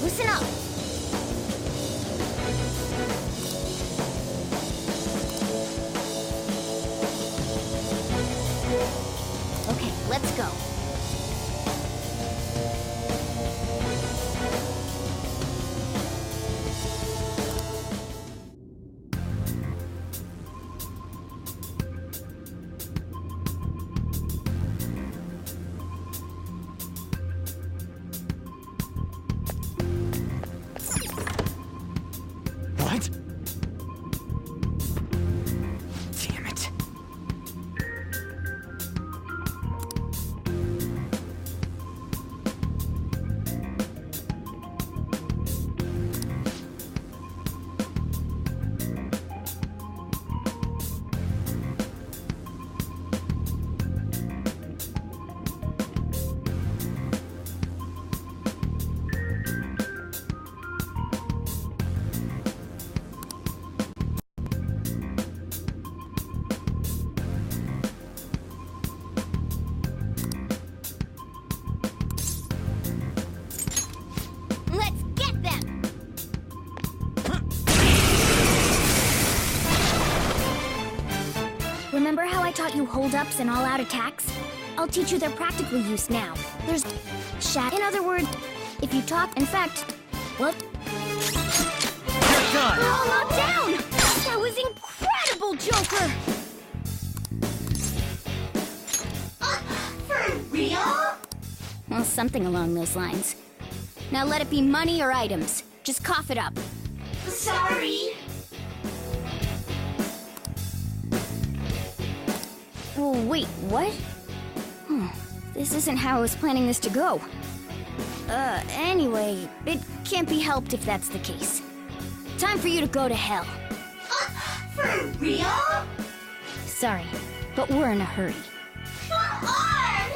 S4: Listen up! Okay, let's go.
S1: What? Damn it.
S4: Let's get them! Remember how I taught you hold-ups and all-out attacks? I'll teach you their practical use now. There's in other words, if you talk, in fact, what?
S1: You're done!
S4: We're all knocked down! That was incredible, Joker!
S13: For real?
S4: Well, something along those lines. Now let it be money or items. Just cough it up.
S13: Sorry.
S4: Oh, wait, what? This isn't how I was planning this to go. Anyway, it can't be helped if that's the case. Time for you to go to hell.
S13: For real?
S4: Sorry, but we're in a hurry.
S13: Come on!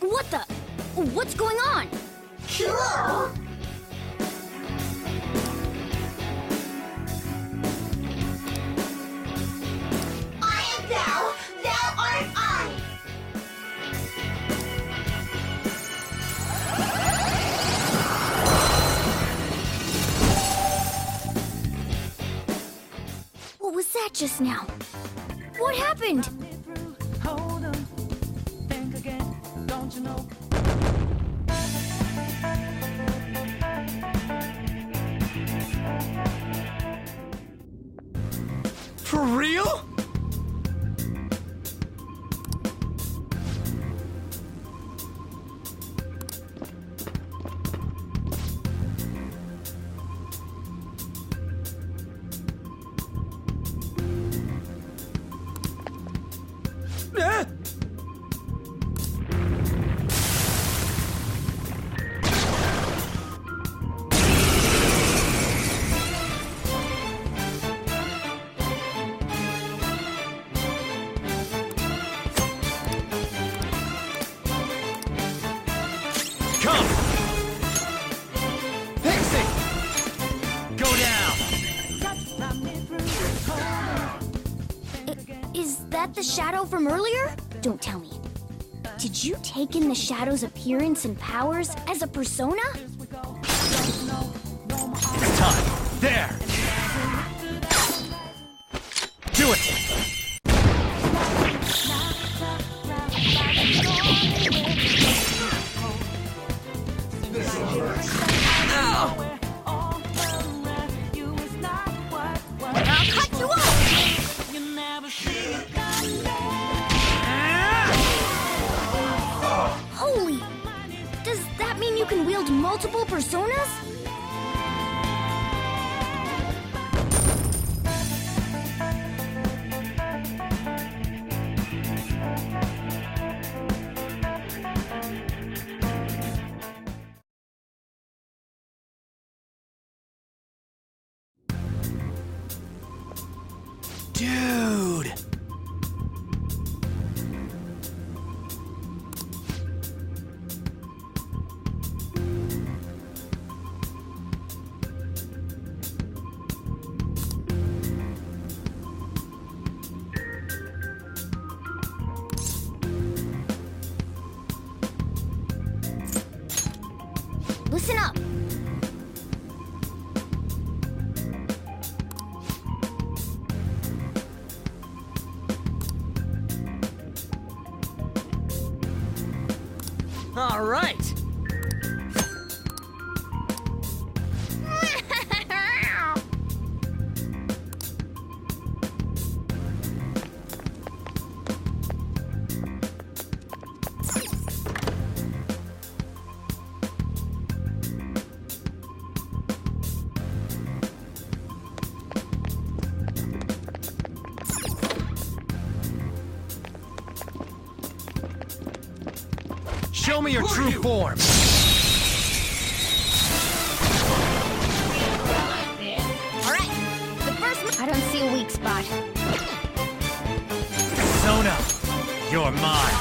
S4: What the? What's going on?
S13: Cool! I am thou, thou art I!
S4: What was that just now? What happened?
S18: Hold on, think again, don't you know?
S1: For real?
S4: Is that the shadow from earlier? Don't tell me. Did you take in the shadow's appearance and powers as a persona?
S10: It's time. There! Do it!
S4: I'll cut you off! Holy! Does that mean you can wield multiple personas?
S1: Dude!
S4: Listen up!
S1: All right.
S10: Show me your true form!
S4: Alright, the first I don't see a weak spot.
S10: Persona, you're mine!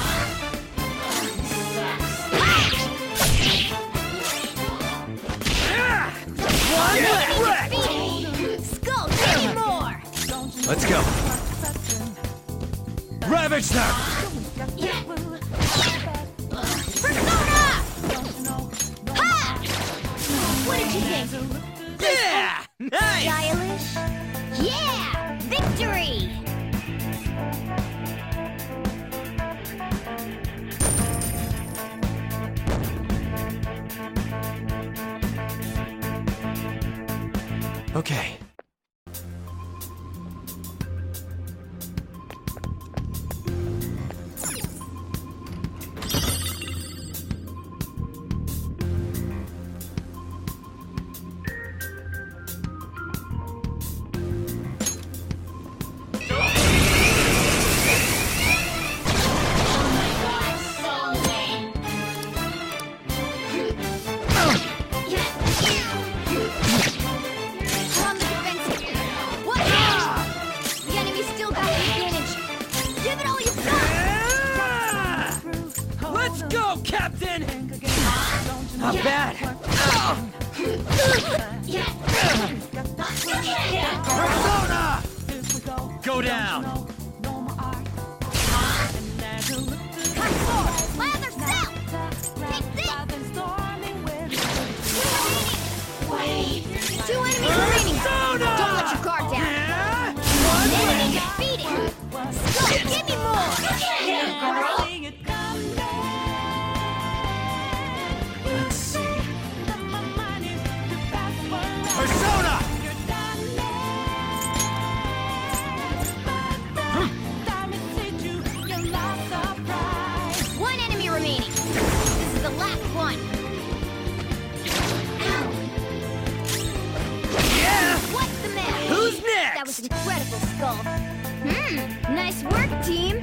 S4: One left! Skull, give me more!
S10: Let's go! Ravage them!
S4: Persona! Ha! What did you think?
S1: Yeah! Nice!
S4: Stylish? Yeah! Victory!
S10: Okay.
S4: On the defensive. What? The enemy still got the advantage. Give it all you've got!
S1: Let's go, Captain!
S10: Not bad! Persona! Go down!
S4: Lather cell! Take this! Two enemies remaining! Don't let your guard down! Enemy defeated! Skull, give me more!
S10: Let's see. Persona!
S4: One enemy remaining. This is the last one.
S1: Yeah!
S4: What's the matter?
S1: Who's next?
S4: That was incredible, Skull. Nice work, team.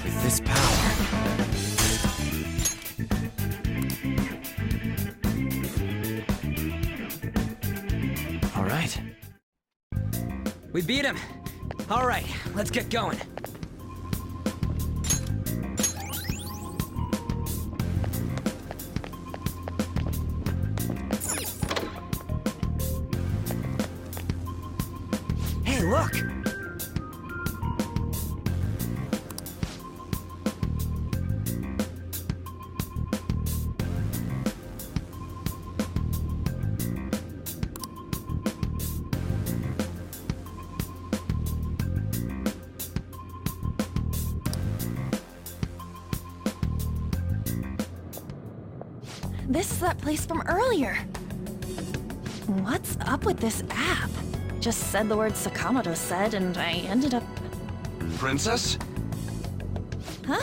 S10: With this power... All right.
S1: We beat him. All right, let's get going.
S14: This is that place from earlier. What's up with this app? Just said the word Sakamoto said, and I ended up...
S10: Princess?
S14: Huh?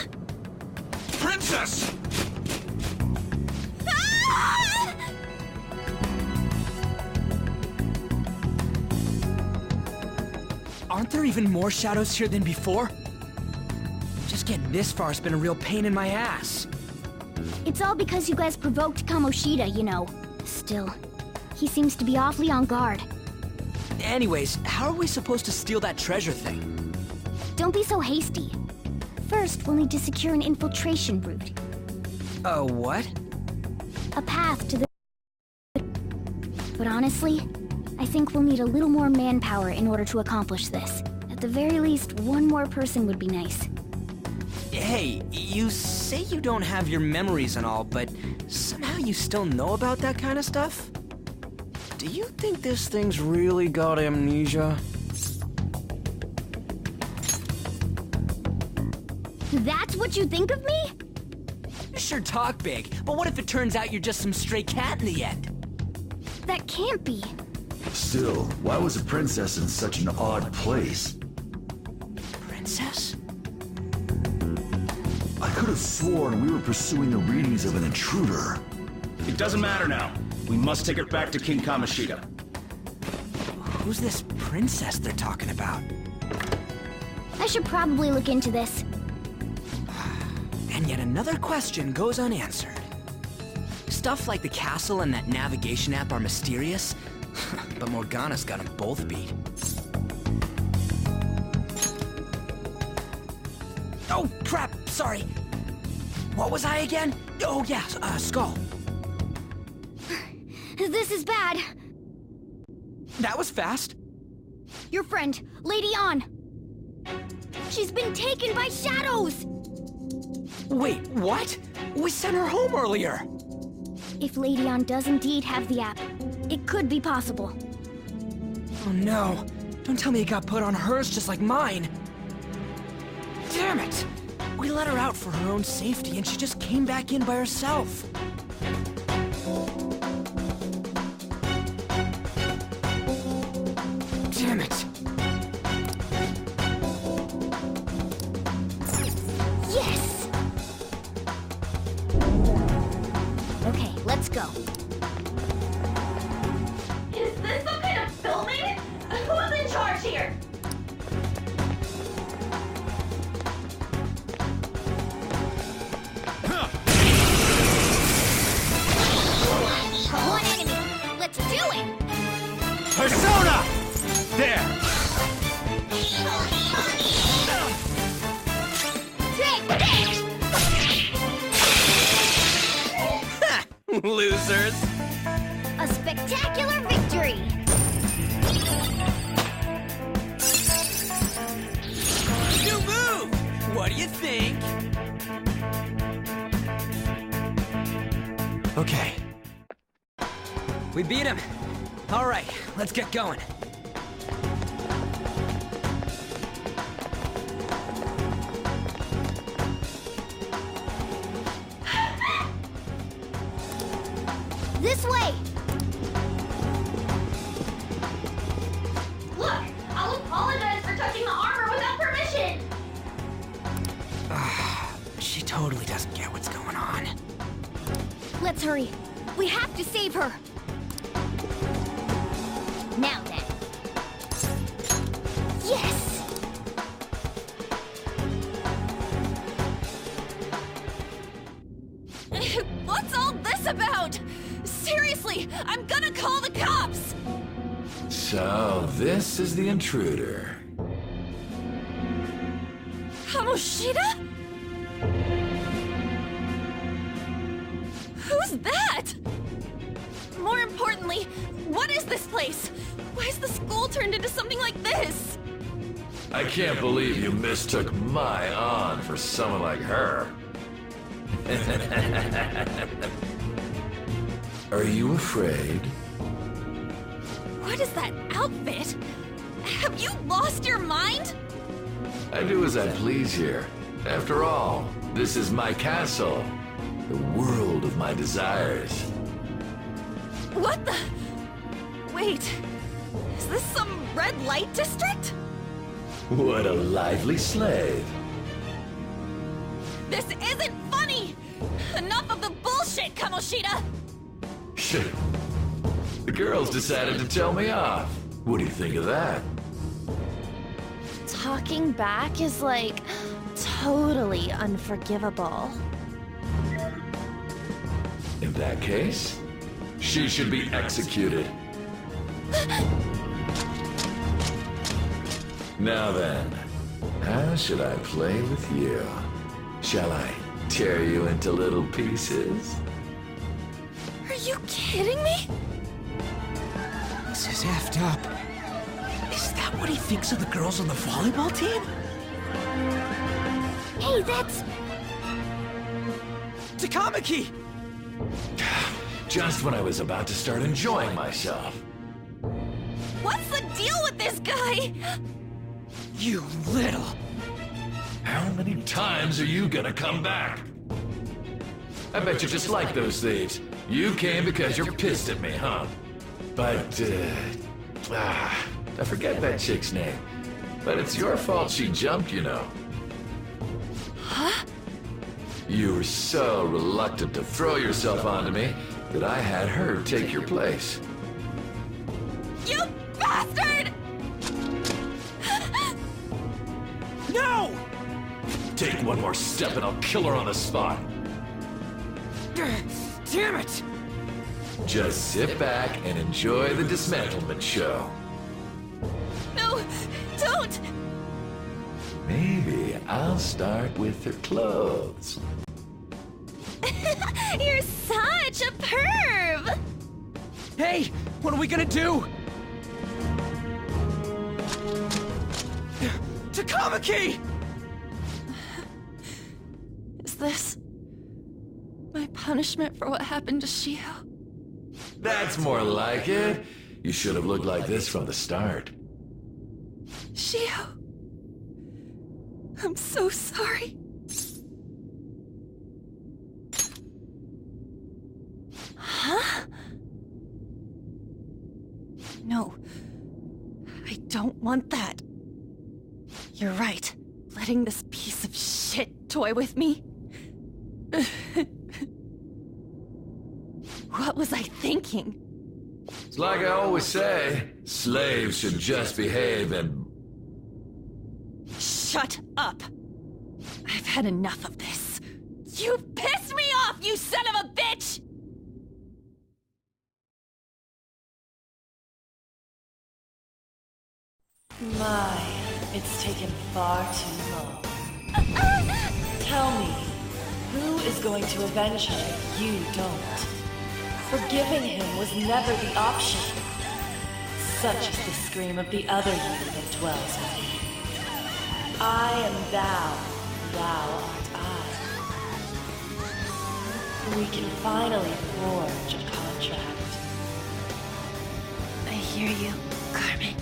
S10: Princess!
S1: Aren't there even more shadows here than before? Just getting this far has been a real pain in my ass.
S4: It's all because you guys provoked Kamoshida, you know. Still, he seems to be awfully on guard.
S1: Anyways, how are we supposed to steal that treasure thing?
S4: Don't be so hasty. First, we'll need to secure an infiltration route.
S1: A what?
S4: A path to the... But honestly, I think we'll need a little more manpower in order to accomplish this. At the very least, one more person would be nice.
S1: Hey, you say you don't have your memories and all, but somehow you still know about that kind of stuff? Do you think this thing's really got amnesia?
S4: That's what you think of me?
S1: You sure talk big, but what if it turns out you're just some stray cat in the end?
S4: That can't be.
S2: Still, why was a princess in such an odd place?
S1: Princess?
S2: I could have sworn we were pursuing the readings of an intruder.
S6: It doesn't matter now. We must take her back to King Kamoshida.
S1: Who's this princess they're talking about?
S4: I should probably look into this.
S1: And yet another question goes unanswered. Stuff like the castle and that navigation app are mysterious, but Morgana's got them both beat. Oh, crap! Sorry. What was I again? Oh, yeah, Skull.
S4: This is bad.
S1: That was fast.
S4: Your friend, Lady Ann. She's been taken by shadows!
S1: Wait, what? We sent her home earlier!
S4: If Lady Ann does indeed have the app, it could be possible.
S1: Oh no. Don't tell me it got put on hers just like mine. Damn it! We let her out for her own safety and she just came back in by herself. Damn it.
S4: Yes! Okay, let's go.
S3: Is this some kind of filming? Who's in charge here?
S4: One enemy. Let's do it!
S6: Persona! There!
S4: Take this!
S1: Losers!
S4: A spectacular victory!
S1: New move! What do you think? Okay. We beat him. All right, let's get going.
S4: This way!
S3: Look! I'll apologize for touching the armor without permission!
S1: She totally doesn't get what's going on.
S4: Let's hurry. We have to save her. Now then. Yes!
S14: What's all this about? Seriously, I'm gonna call the cops!
S2: So, this is the intruder.
S14: Kamoshida? Who's that? More importantly, what is this place? Why is the school turned into something like this?
S2: I can't believe you mistook my Ann for someone like her. Are you afraid?
S14: What is that outfit? Have you lost your mind?
S2: I do as I please here. After all, this is my castle. The world of my desires.
S14: What the? Wait, is this some red light district?
S2: What a lively slave.
S14: This isn't funny! Enough of the bullshit, Kamoshida!
S2: Shit. The girls decided to tell me off. What do you think of that?
S14: Talking back is like totally unforgivable.
S2: In that case, she should be executed. Now then, how should I play with you? Shall I tear you into little pieces?
S14: Are you kidding me?
S1: This is effed up. Is that what he thinks of the girls on the volleyball team?
S4: Hey, that's...
S1: Takamaki!
S2: Just when I was about to start enjoying myself.
S14: What's the deal with this guy?
S1: You little...
S2: How many times are you gonna come back? I bet you just like those thieves. You came because you're pissed at me, huh? But, I forget that chick's name. But it's your fault she jumped, you know.
S14: Huh?
S2: You were so reluctant to throw yourself onto me that I had her take your place.
S14: You bastard!
S1: No!
S2: Take one more step and I'll kill her on the spot.
S1: Damn it!
S2: Just sit back and enjoy the dismantlement show.
S14: No, don't!
S2: Maybe I'll start with her clothes.
S14: You're such a perv!
S1: Hey, what are we gonna do? Takamaki!
S14: Is this my punishment for what happened to Shiho?
S2: That's more like it. You should have looked like this from the start.
S14: Shiho, I'm so sorry. Huh? No, I don't want that. You're right. Letting this piece of shit toy with me? What was I thinking?
S2: It's like I always say, slaves should just behave and...
S14: Shut up! I've had enough of this. You've pissed me off, you son of a bitch!
S19: My, it's taken far too long. Tell me, who is going to avenge her if you don't? Forgiving him was never the option. Such is the scream of the other you that dwells within. I am thou, thou art I. We can finally forge a contract.
S14: I hear you, Carmen.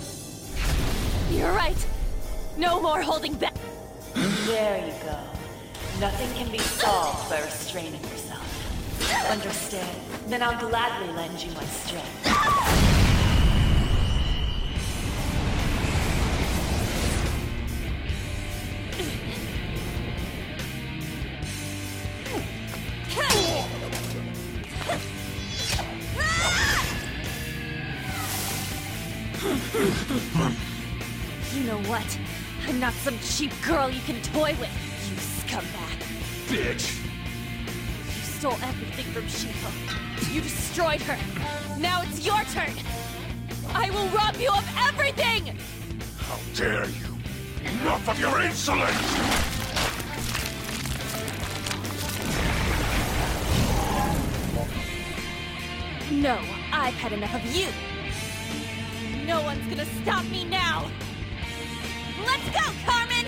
S14: You're right. No more holding back.
S19: There you go. Nothing can be solved by restraining yourself. Understand? Then I'll gladly lend you my strength.
S14: You know what? I'm not some cheap girl you can toy with, you scumbag.
S2: Bitch!
S14: You stole everything from Shiho. You destroyed her. Now it's your turn. I will rob you of everything!
S6: How dare you! Enough of your insolence!
S14: No, I've had enough of you. No one's gonna stop me now. Let's go, Carmen!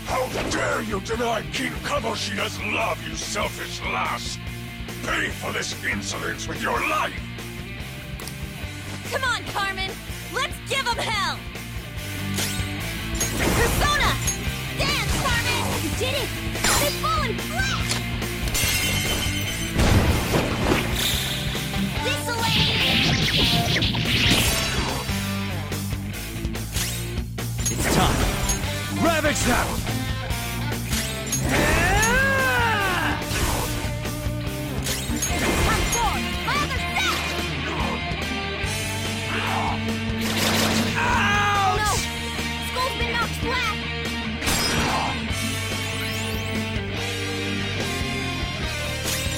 S6: How dare you deny King Kamoshida's love, you selfish lass! Pay for this insolence with your life!
S14: Come on, Carmen! Let's
S3: hell! Persona! Dance, Carmen! You did it! They've fallen flat!
S10: It's time. Ravage them!
S3: Come forward! My other set!
S10: Ouch!
S3: No! Skull's been knocked flat!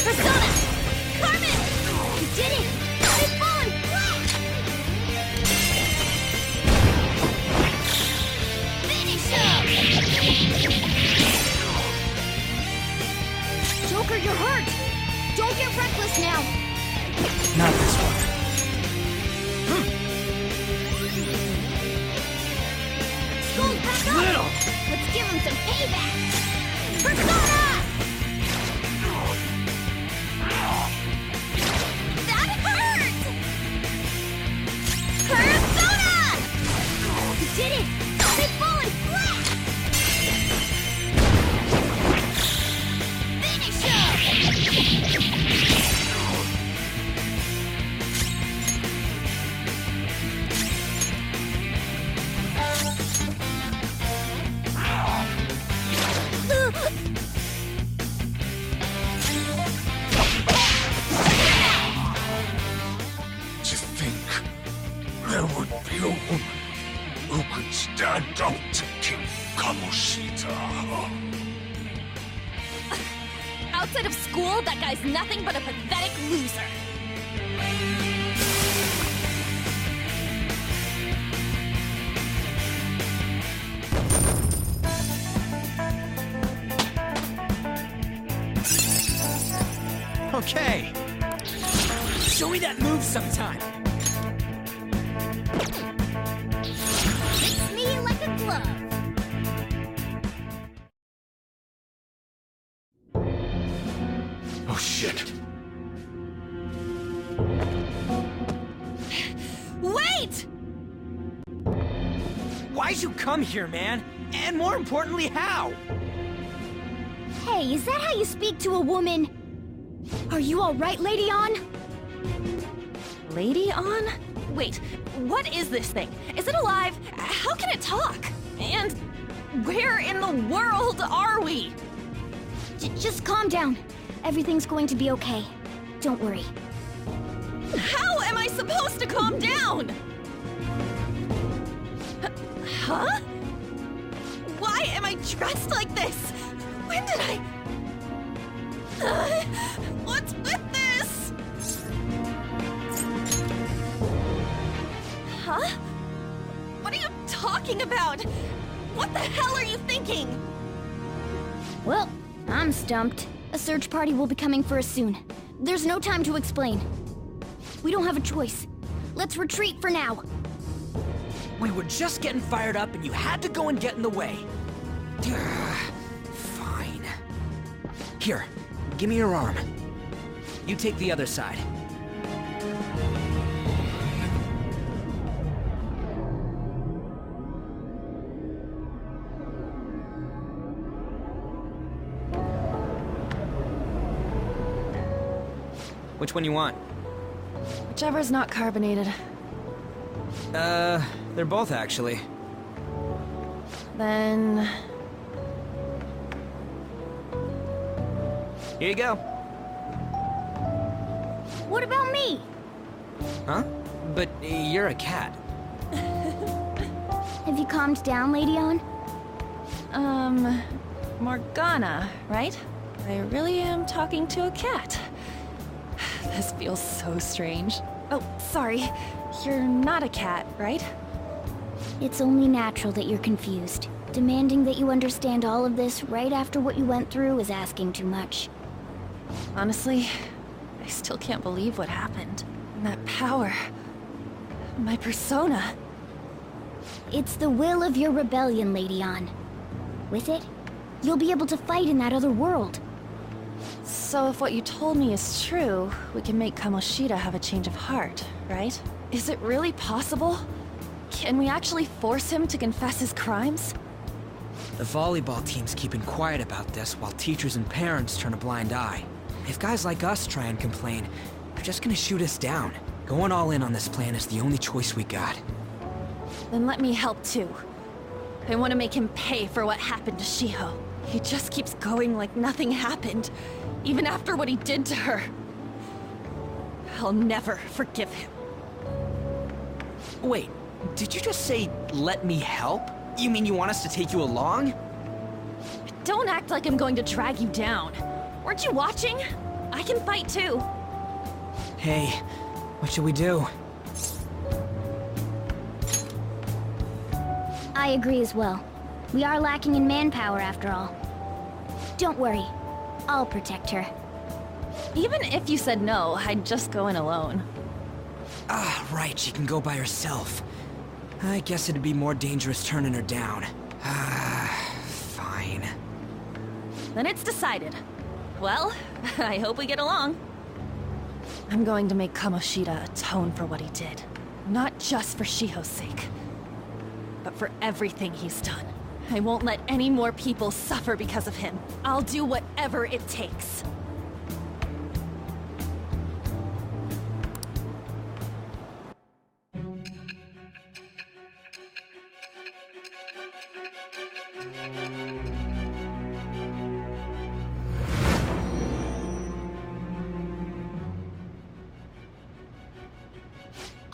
S3: Persona! Carmen! You did it! They've fallen flat! Finish him! Joker, you're hurt! Don't get reckless now!
S16: Not this one.
S3: Skull's back up!
S10: Little!
S3: Let's give him some payback! Persona! That hurt! Persona! You did it! They've fallen flat! Finish him!
S6: To think there would be a woman who could stand up to King Kamoshida.
S3: Outside of school, that guy's nothing but a pathetic loser.
S1: Okay. Show me that move sometime.
S3: Fits me like a glove.
S2: Oh shit.
S3: Wait!
S1: Why'd you come here, man? And more importantly, how?
S4: Hey, is that how you speak to a woman? Are you all right, Lady On?
S14: Lady On? Wait, what is this thing? Is it alive? How can it talk? And where in the world are we?
S4: Just calm down. Everything's going to be okay. Don't worry.
S14: How am I supposed to calm down? Huh? Why am I dressed like this? When did I... what's with this? Huh? What are you talking about? What the hell are you thinking?
S4: Well, I'm stumped. A search party will be coming for us soon. There's no time to explain. We don't have a choice. Let's retreat for now.
S1: We were just getting fired up and you had to go and get in the way. Fine. Here, give me your arm. You take the other side. Which one you want?
S14: Whichever's not carbonated.
S1: They're both actually.
S14: Then...
S1: Here you go.
S4: What about me?
S1: Huh? But you're a cat.
S4: Have you calmed down, Lady On?
S14: Morgana, right? I really am talking to a cat. This feels so strange. Oh, sorry. You're not a cat, right?
S4: It's only natural that you're confused. Demanding that you understand all of this right after what you went through is asking too much.
S14: Honestly, I still can't believe what happened. And that power... my persona...
S4: It's the will of your rebellion, Lady On. With it, you'll be able to fight in that other world.
S14: So if what you told me is true, we can make Kamoshida have a change of heart, right? Is it really possible? Can we actually force him to confess his crimes?
S1: The volleyball team's keeping quiet about this while teachers and parents turn a blind eye. If guys like us try and complain, they're just gonna shoot us down. Going all in on this plan is the only choice we got.
S14: Then let me help too. I want to make him pay for what happened to Shiho. He just keeps going like nothing happened, even after what he did to her. I'll never forgive him.
S1: Wait, did you just say, let me help? You mean you want us to take you along?
S14: Don't act like I'm going to drag you down. Weren't you watching? I can fight too.
S1: Hey, what should we do?
S4: I agree as well. We are lacking in manpower after all. Don't worry. I'll protect her.
S14: Even if you said no, I'd just go in alone.
S1: Ah, right, she can go by herself. I guess it'd be more dangerous turning her down. Fine.
S14: Then it's decided. Well, I hope we get along. I'm going to make Kamoshida atone for what he did. Not just for Shiho's sake, but for everything he's done. I won't let any more people suffer because of him. I'll do whatever it takes.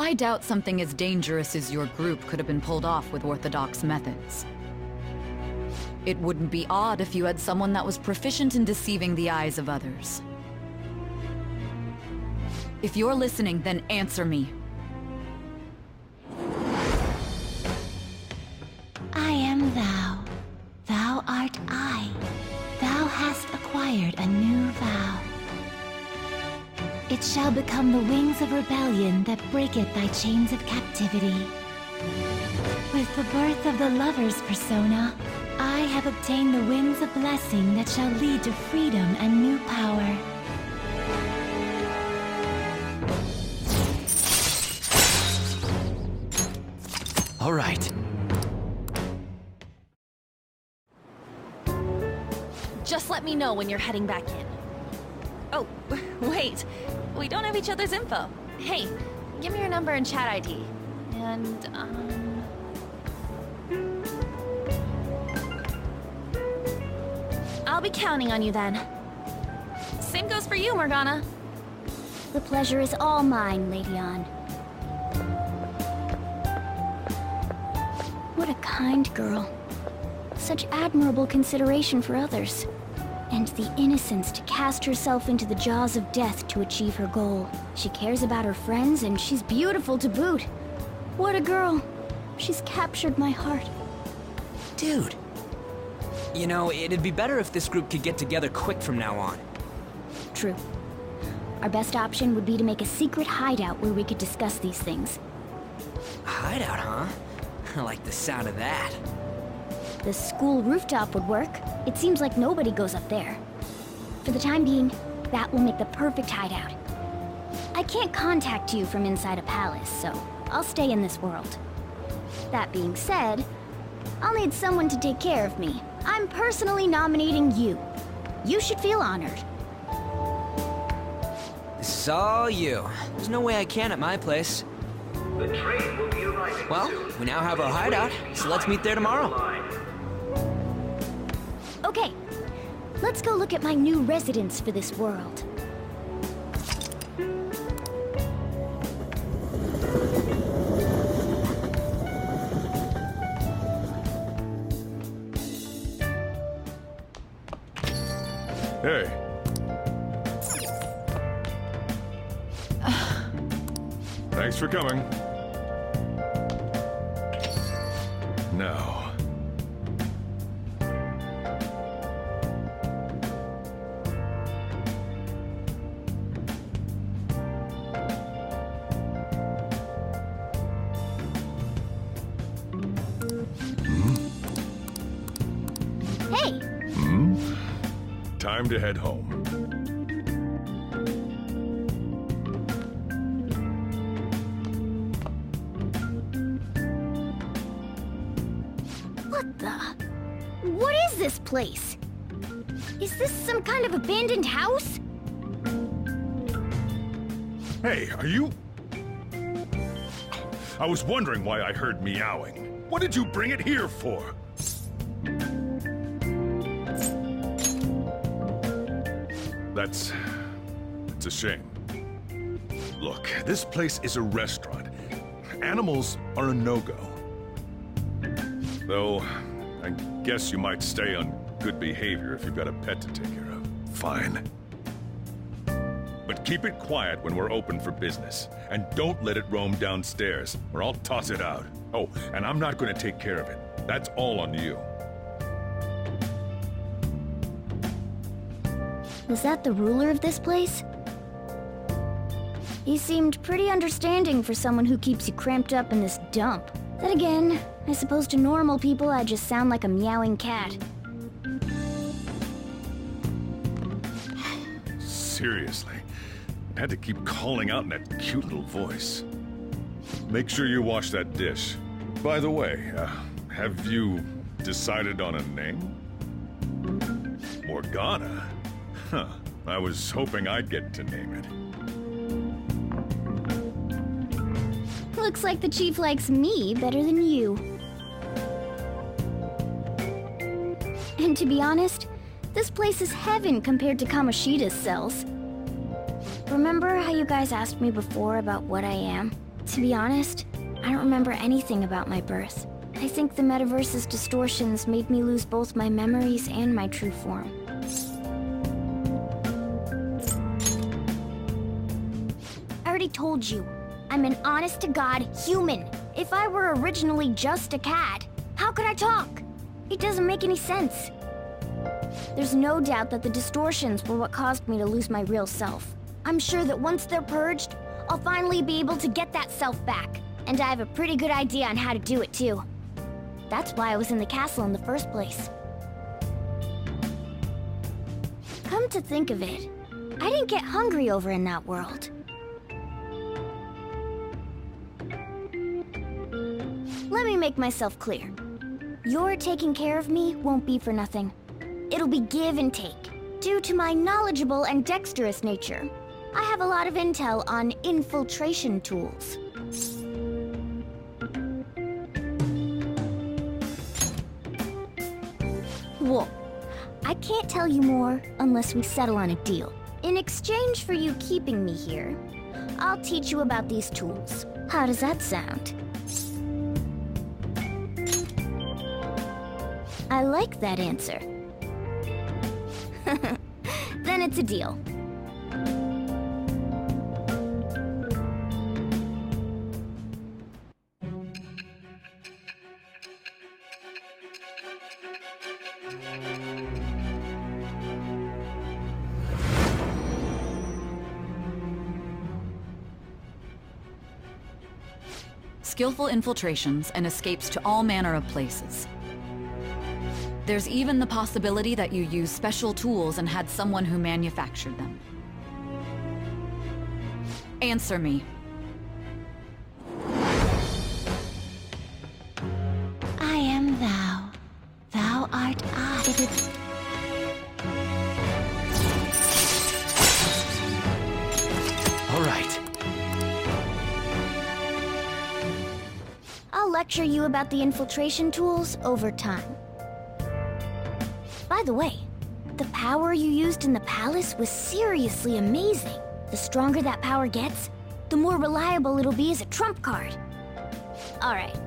S12: I doubt something as dangerous as your group could have been pulled off with orthodox methods. It wouldn't be odd if you had someone that was proficient in deceiving the eyes of others. If you're listening, then answer me.
S13: I am thou. Thou art I. Thou hast acquired a new vow. It shall become the wings of rebellion that breaketh thy chains of captivity. With the birth of the lover's persona, I have obtained the winds of blessing that shall lead to freedom and new power.
S16: All right.
S14: Just let me know when you're heading back in. Oh, wait. We don't have each other's info. Hey, give me your number and chat ID. And, I'll be counting on you then. Same goes for you, Morgana.
S4: The pleasure is all mine, Lady Ann. What a kind girl. Such admirable consideration for others. And the innocence to cast herself into the jaws of death to achieve her goal. She cares about her friends, and she's beautiful to boot. What a girl. She's captured my heart.
S1: Dude. You know, it'd be better if this group could get together quick from now on.
S4: True. Our best option would be to make a secret hideout where we could discuss these things.
S1: A hideout, huh? I like the sound of that.
S4: The school rooftop would work. It seems like nobody goes up there. For the time being, that will make the perfect hideout. I can't contact you from inside a palace, so I'll stay in this world. That being said, I'll need someone to take care of me. I'm personally nominating you. You should feel honored.
S1: This is all you. There's no way I can at my place.
S7: The train will be arriving.
S1: Well, we now have our hideout, so let's meet there tomorrow.
S4: Okay, let's go look at my new residence for this world.
S2: Hey. Thanks for coming. Now.
S4: Hey!
S2: Time to head home.
S4: What the? What is this place? Is this some kind of abandoned house?
S20: Hey, are you... I was wondering why I heard meowing. What did you bring it here for? It's a shame. Look, this place is a restaurant. Animals are a no-go. Though, I guess you might stay on good behavior if you've got a pet to take care of. Fine. But keep it quiet when we're open for business. And don't let it roam downstairs, or I'll toss it out. Oh, and I'm not going to take care of it. That's all on you.
S4: Was that the ruler of this place? He seemed pretty understanding for someone who keeps you cramped up in this dump. Then again, I suppose to normal people I just sound like a meowing cat.
S20: Seriously, I had to keep calling out in that cute little voice. Make sure you wash that dish. By the way, have you decided on a name? Morgana? Huh. I was hoping I'd get to name it.
S4: Looks like the chief likes me better than you. And to be honest, this place is heaven compared to Kamoshida's cells. Remember how you guys asked me before about what I am? To be honest, I don't remember anything about my birth. I think the metaverse's distortions made me lose both my memories and my true form. I already told you, I'm an honest-to-God human. If I were originally just a cat, how could I talk? It doesn't make any sense. There's no doubt that the distortions were what caused me to lose my real self. I'm sure that once they're purged, I'll finally be able to get that self back. And I have a pretty good idea on how to do it, too. That's why I was in the castle in the first place. Come to think of it, I didn't get hungry over in that world. Let me make myself clear. Your taking care of me won't be for nothing. It'll be give and take. Due to my knowledgeable and dexterous nature, I have a lot of intel on infiltration tools. Whoa. I can't tell you more unless we settle on a deal. In exchange for you keeping me here, I'll teach you about these tools. How does that sound? I like that answer. Then it's a deal.
S12: Skillful infiltrations and escapes to all manner of places. There's even the possibility that you used special tools and had someone who manufactured them. Answer me.
S13: I am thou. Thou art I.
S2: All right.
S4: I'll lecture you about the infiltration tools over time. By the way, the power you used in the palace was seriously amazing. The stronger that power gets, the more reliable it'll be as a trump card. Alright,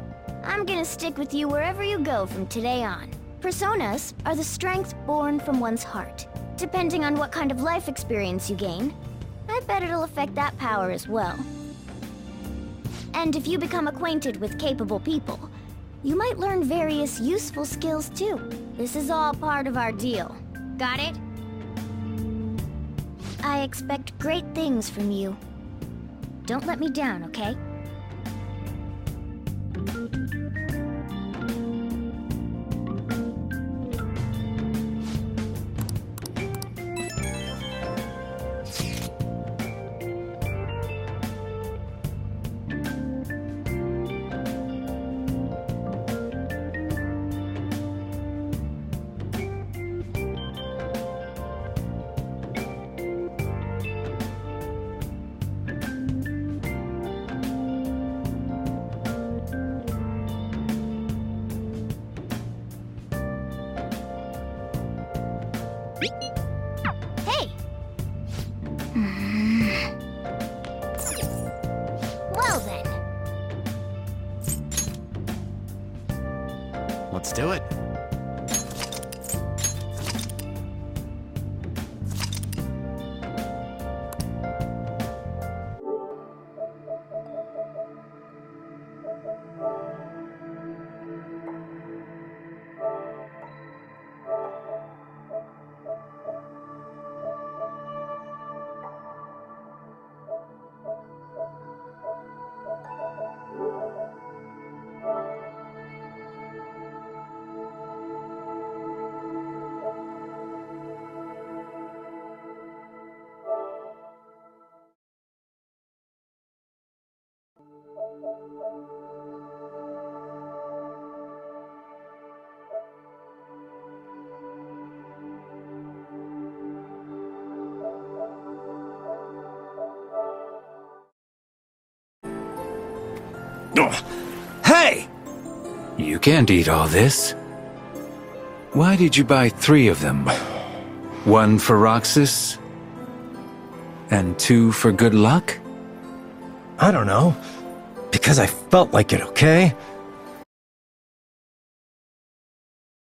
S4: I'm gonna stick with you wherever you go from today on. Personas are the strength born from one's heart. Depending on what kind of life experience you gain, I bet it'll affect that power as well. And if you become acquainted with capable people, you might learn various useful skills too. This is all part of our deal. Got it? I expect great things from you. Don't let me down, okay?
S3: Hey! Well then.
S15: Let's do it.
S11: Hey! You can't eat all this. Why did you buy 3 of them? 1 for Roxas? And 2 for good luck?
S21: I don't know. Because I felt like it, okay?